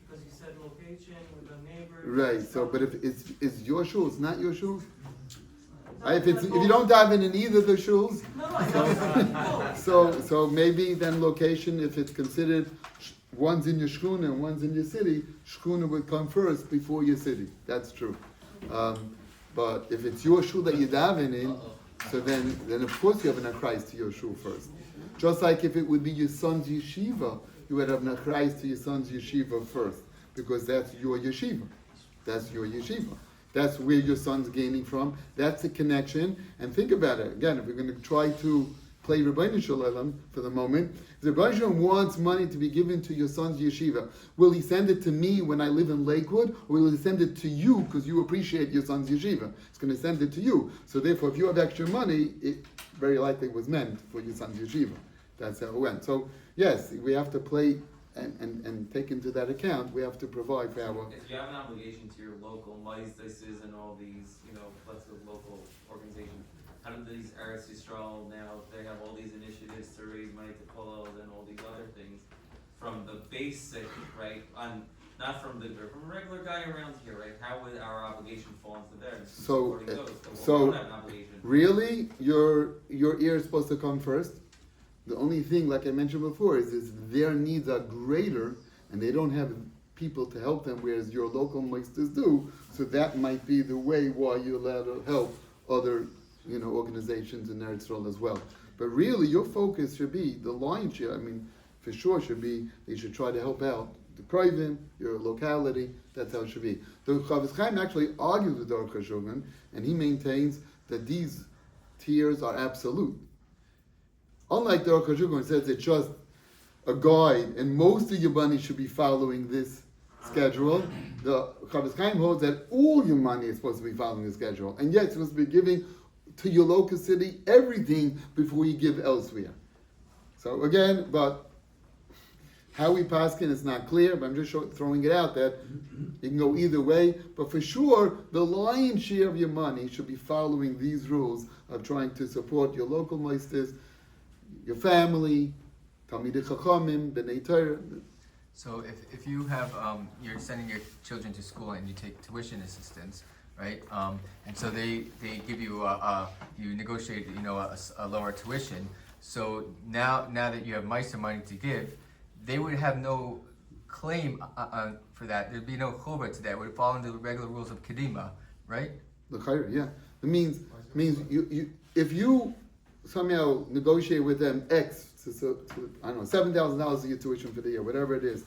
because you said location with a neighbor?
Right. So, but if it's your shul, it's not your shul. If you don't dive in either of the shuls, so maybe then location, if it's considered one's in your shkuna and one's in your city, shkuna would come first before your city. That's true. But if it's your shul that you daven in, so then of course you have an achrayis to your shul first. Just like if it would be your son's yeshiva, you would have an achrayis to your son's yeshiva first, because that's your yeshiva. That's your yeshiva. That's where your son's gaining from. That's the connection. And think about it. Again, if we're going to try to play Rabbeinu Shalom for the moment, if the Rabbeinu Shalom wants money to be given to your son's yeshiva, will he send it to me when I live in Lakewood, or will he send it to you because you appreciate your son's yeshiva? It's going to send it to you. So therefore, if you have extra money, it very likely was meant for your son's yeshiva. That's how it went. So yes, we have to play and take into that account. We have to provide for our...
If you have an obligation to your local maizdaises and all these, let's say local organizations, how do these Eretz Yisrael now, they have all these initiatives to raise money to kollel and all these other things, from the basic, right, on not from a regular guy around here, right? How would our obligation fall into there?
So,
Supporting those, we
so
don't have an obligation.
really, your ear is supposed to come first. The only thing, like I mentioned before, is their needs are greater, and they don't have people to help them, whereas your local moisters do. So that might be the way why you're allowed to help other, organizations in Eretz Yisrael as well. But really, your focus should be the lion's share. I mean, for sure, should be they should try to help out the Kroivim, your locality. That's how it should be. The Chavis Chaim actually argues with Dov Kahan, and he maintains that these tiers are absolute. Unlike Dov Kahan says it's just a guide, and most of your money should be following this schedule. The Chavis Chaim holds that all your money is supposed to be following the schedule, and yet it's supposed to be giving to your local city everything before you give elsewhere. So again, but how we paskin is not clear, but I'm just throwing it out that you can go either way. But for sure, the lion's share of your money should be following these rules of trying to support your local moisters, your family, Talmidei Chachamim, B'nai Torah.
So if you have, you're sending your children to school and you take tuition assistance, right? And so they give you, you negotiate, a lower tuition. So now that you have Meiser money to give, they would have no claim for that. There'd be no chova to that. It would fall under the regular rules of Kedima, right?
The chayr, yeah. It means you if you somehow negotiate with them X, I don't know, $7,000 of your tuition for the year, whatever it is,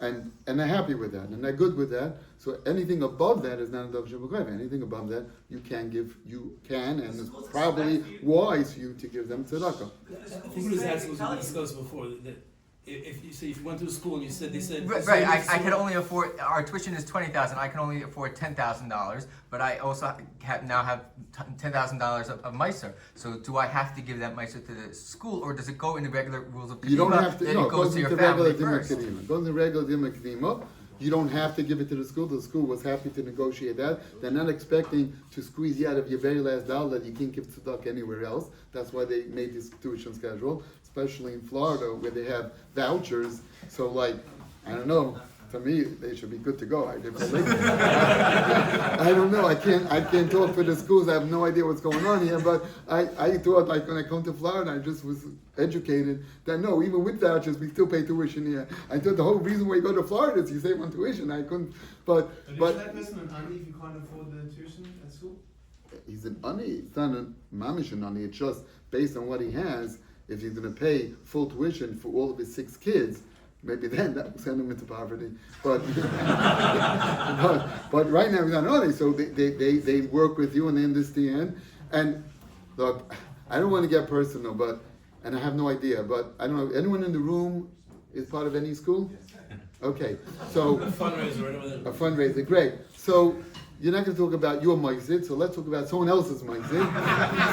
and they're happy with that, and they're good with that. So anything above that is not a Dov Shabbat. Anything above that, you can, and it's probably wise for you to give them tzedaka.
I think this has was discussed before that. If you went to a school and they said
right, I can only afford, our tuition is $20,000. I can only afford $10,000, but I also now have $10,000 of Meiser. So do I have to give that Meiser to the school, or does it go in the regular rules of Kedima?
You don't have to.
Then
No,
it goes to your family first.
It goes to regular Dima Kedima. You don't have to give it to the school. The school was happy to negotiate that. They're not expecting to squeeze you out of your very last dollar that you can't give tzedakah anywhere else. That's why they made this tuition schedule, especially in Florida where they have vouchers. So I don't know. To me, they should be good to go. I don't know. I can't talk for the schools. I have no idea what's going on here. But I thought when I come to Florida, I just was educated that no, even with vouchers, we still pay tuition here. I thought the whole reason why you go to Florida is you save on tuition. I couldn't. But
is that person an ani if you can't afford the tuition at school?
He's an ani. It's not a mamish an ani. It's just based on what he has. If he's going to pay full tuition for all of his 6 kids. Maybe then that will send him into poverty, but but right now he's not only. So they work with you and they understand. And look, I don't want to get personal, and I have no idea, but I don't know. Anyone in the room is part of any school? Okay, so
a
fundraiser, great. So you're not going to talk about your ma'asid, so let's talk about someone else's ma'asid.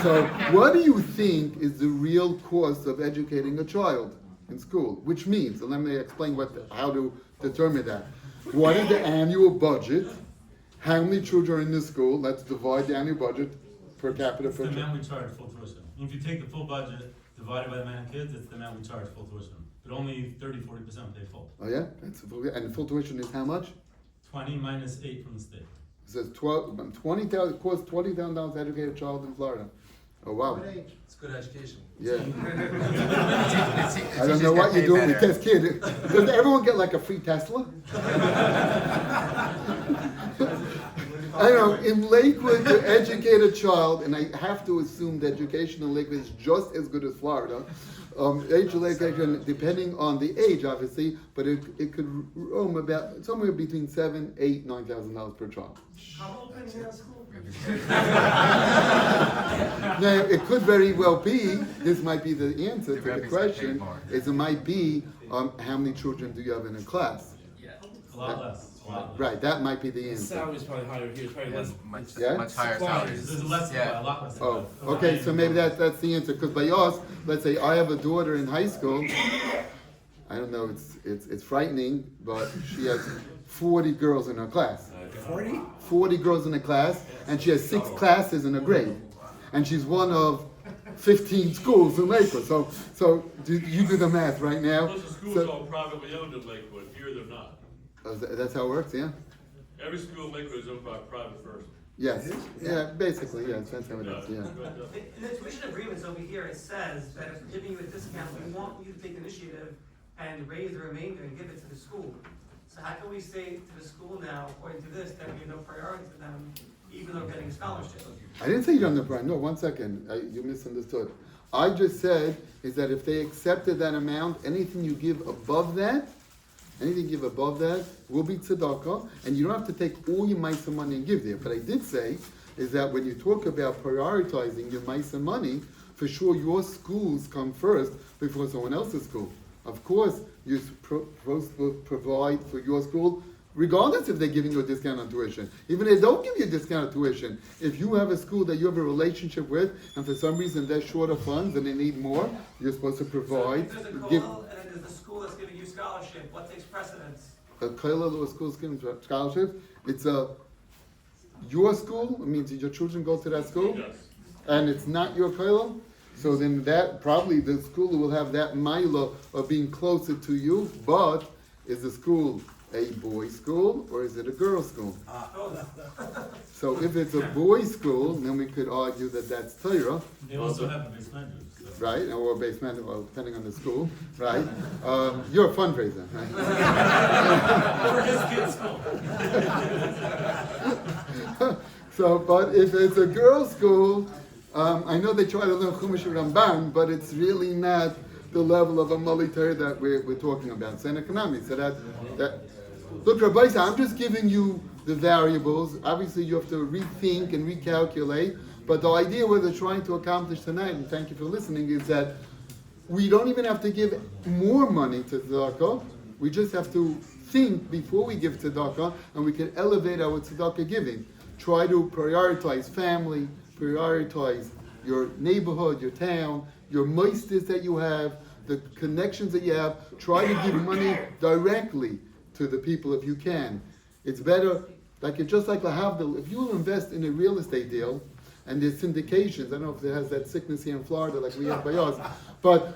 So what do you think is the real cost of educating a child in school? Which means, and let me explain how to determine that. What is the annual budget? How many children are in the school? Let's divide the annual budget per capita.
It's the amount we charge full tuition. If you take the full budget divided by the amount of kids, it's the amount we charge full tuition. But only 30-40% pay full.
Oh yeah? And full tuition is how much?
20 minus 8 from the state.
It says $20,000, costs $20,000 to educate a child in Florida. Oh wow.
It's good education.
Yeah. I don't know what you're doing with this kid. Does everyone get like a free Tesla? I know, in Lakewood to educate a child, and I have to assume the education in Lakewood is just as good as Florida. Age of education, depending on the age, obviously, but it could roam about somewhere between $7,000, $8,000, $9,000 per child.
How open is that school?
Now, it could very well be, this might be the answer to the question, is it might be how many children do you have in a class?
A lot less.
Right, that might be the
The
answer.
salary is probably higher here. It's probably less.
Much higher salaries.
There's less, a lot less.
Oh, okay, so maybe that's the answer, because by us, let's say I have a daughter in high school, I don't know, it's frightening, but she has 40 girls in her class.
40?
40 girls in a class, and she has 6 classes in a grade. And she's one of 15 schools in Lakewood. So you do the math right now.
Most of the schools are privately owned in Lakewood. Here they're not.
That's how it works, yeah?
Every school in Lakewood is owned by private first.
Yes, yeah, basically, yes, that's how it is, yeah.
In the tuition agreements over here, it says that if we're giving you a discount, we want you to take initiative and raise the remainder and give it to the school. So how can we say to the school now, according to this, that we have no priority to them, even though getting a scholarship?
I didn't say you don't have the no, 1 second, you misunderstood. I just said is that if they accepted that amount, anything you give above that will be tzedaka, and you don't have to take all your maisa money and give there. But I did say is that when you talk about prioritizing your maisa money, for sure your schools come first before someone else's school. Of course, you're supposed to provide for your school, regardless if they're giving you a discount on tuition. Even if they don't give you a discount on tuition, if you have a school that you have a relationship with, and for some reason they're short of funds and they need more, you're supposed to provide.
So if there's a kollel and then there's the school that's giving you scholarship, what takes precedence?
A kollel or a school giving scholarship, it's your school, it means your children go to that school,
Yes.
and it's not your kollel. So then that, probably the school will have that mila of being closer to you, but is the school a boys' school or is it a girls' school? So if it's a boys' school, then we could argue that that's Torah.
They also have a base manager. So.
Right, or base manager, well, depending on the school, right? You're a fundraiser, right?
For his kids' school.
So, but if it's a girls' school, I know they try to learn Chumash Ramban, but it's really not the level of a military that we're talking about. So in economy, so that look, Rabbi, I'm just giving you the variables. Obviously, you have to rethink and recalculate. But the idea we're trying to accomplish tonight, and thank you for listening, is that we don't even have to give more money to tzedakah. We just have to think before we give tzedakah, and we can elevate our tzedakah giving. Try to prioritize family, prioritize your neighborhood, your town, your moistus that you have, the connections that you have. Try to give money directly to the people if you can. It's better, just like Lahavdil, if you invest in a real estate deal, and there's syndications, I don't know if it has that sickness here in Florida like we have by us, but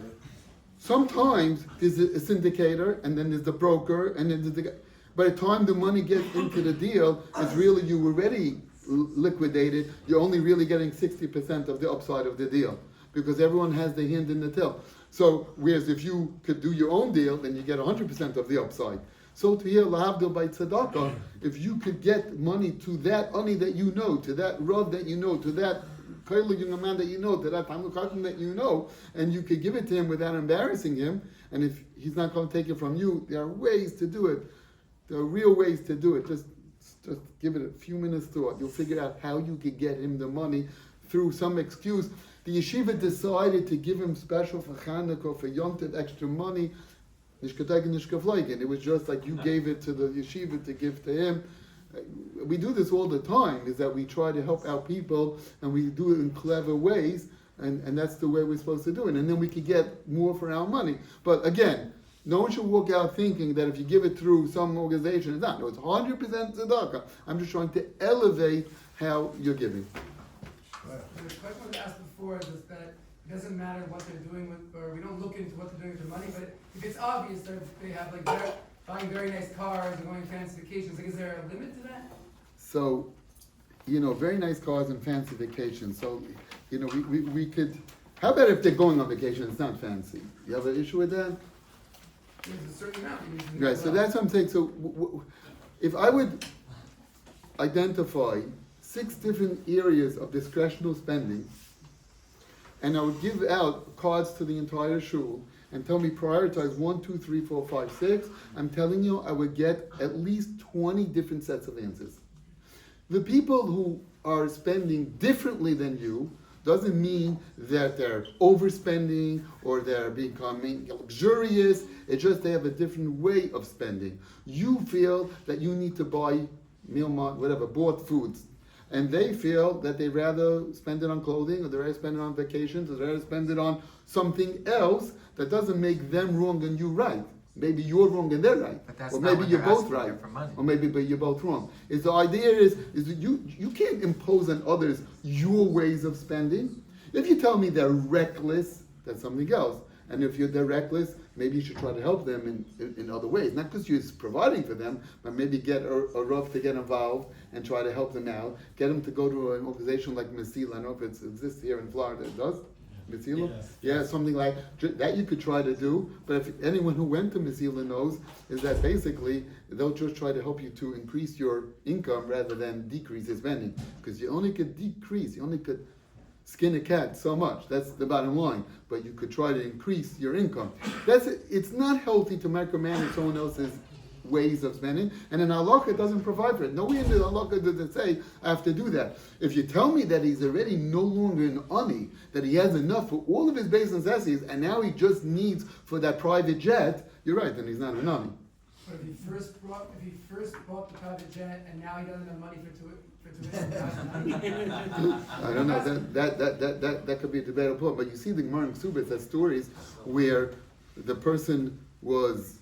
sometimes there's a syndicator, and then there's the broker, and then there's the guy. By the time the money gets into the deal, it's really, you already liquidated, you're only really getting 60% of the upside of the deal, because everyone has their hand in the till. So, whereas if you could do your own deal, then you get 100% of the upside. So to here, lahavdil by tzedakah, if you could get money to that ani that you know, to that rav that you know, to that kollel young man that you know, to that talmid chacham that you know, and you could give it to him without embarrassing him, and if he's not going to take it from you, there are ways to do it. There are real ways to do it. Just give it a few minutes thought. You'll figure out how you could get him the money through some excuse. The yeshiva decided to give him special for Chanukah, for Yom Tov, extra money. It was just like you gave it to the yeshiva to give to him. We do this all the time, is that we try to help our people, and we do it in clever ways, and that's the way we're supposed to do it. And then we can get more for our money. But again, no one should walk out thinking that if you give it through some organization, it's not. No, it's 100% tzedakah. I'm just trying to elevate how you're giving.
The question was asked before is that it doesn't matter what they're doing with, or we don't look into what they're doing with their money, but if it's obvious that they have buying very nice cars and going on fancy vacations, is there a limit to that?
So, very nice cars and fancy vacations. So, we could, how about if they're going on vacation, it's not fancy? You have an issue with that?
There's a certain amount.
Right, so that's what I'm saying. So if I would identify 6 different areas of discretionary spending, and I would give out cards to the entire shul and tell me prioritize 1, 2, 3, 4, 5, 6, I'm telling you I would get at least 20 different sets of answers. The people who are spending differently than you doesn't mean that they're overspending or they're becoming luxurious. It's just they have a different way of spending. You feel that you need to buy bought foods. And they feel that they'd rather spend it on clothing, or they'd rather spend it on vacations, or they'd rather spend it on something else that doesn't make them wrong and you right. Maybe you're wrong and they're right.
But that's
or
not
maybe
what
you're
they're
both
asking
right.
for money.
Or maybe but you're both wrong. The idea is that you can't impose on others your ways of spending. If you tell me they're reckless, that's something else. And if they're reckless, maybe you should try to help them in other ways. Not because you're providing for them, but maybe get a Rav to get involved and try to help them out. Get them to go to an organization like Mesila. I don't know if it exists here in Florida. It does? Mesila?
Yes.
Yeah, something like that you could try to do. But if anyone who went to Mesila knows, is that basically they'll just try to help you to increase your income rather than decrease your spending. Because you only could skin a cat so much. That's the bottom line. But you could try to increase your income. It's not healthy to micromanage someone else's ways of spending, and in halacha it doesn't provide for it. Nowhere in the halacha does it say I have to do that. If you tell me that he's already no longer an ani, that he has enough for all of his base necessities, and now he just needs for that private jet, you're right, then he's not an ani.
But if he first bought the private jet and now he doesn't have money for tuition,
I don't know. That could be a debatable point. But you see, the Gemara in Ksubas has stories where the person was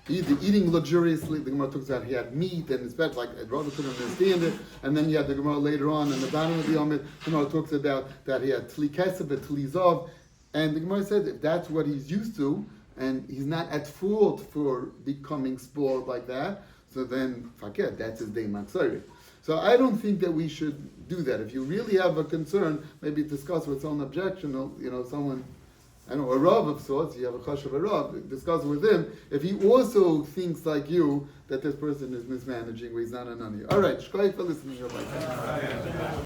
either eating luxuriously. The Gemara talks about he had meat and it's bad. Like I'd rather couldn't understand it. And then you have the Gemara later on in the bottom of the Yomit. The Gemara talks about that he had tli kesef and tli zav. And the Gemara said if that's what he's used to, and he's not at fault for becoming spoiled like that, so then forget that's his day matzorah. So I don't think that we should do that. If you really have a concern, maybe discuss with someone objectional, someone, I don't know, a Rav of sorts, you have a chash of a Rav, discuss with him, if he also thinks like you, that this person is mismanaging, or he's not an ani. All right, shkoyach for listening.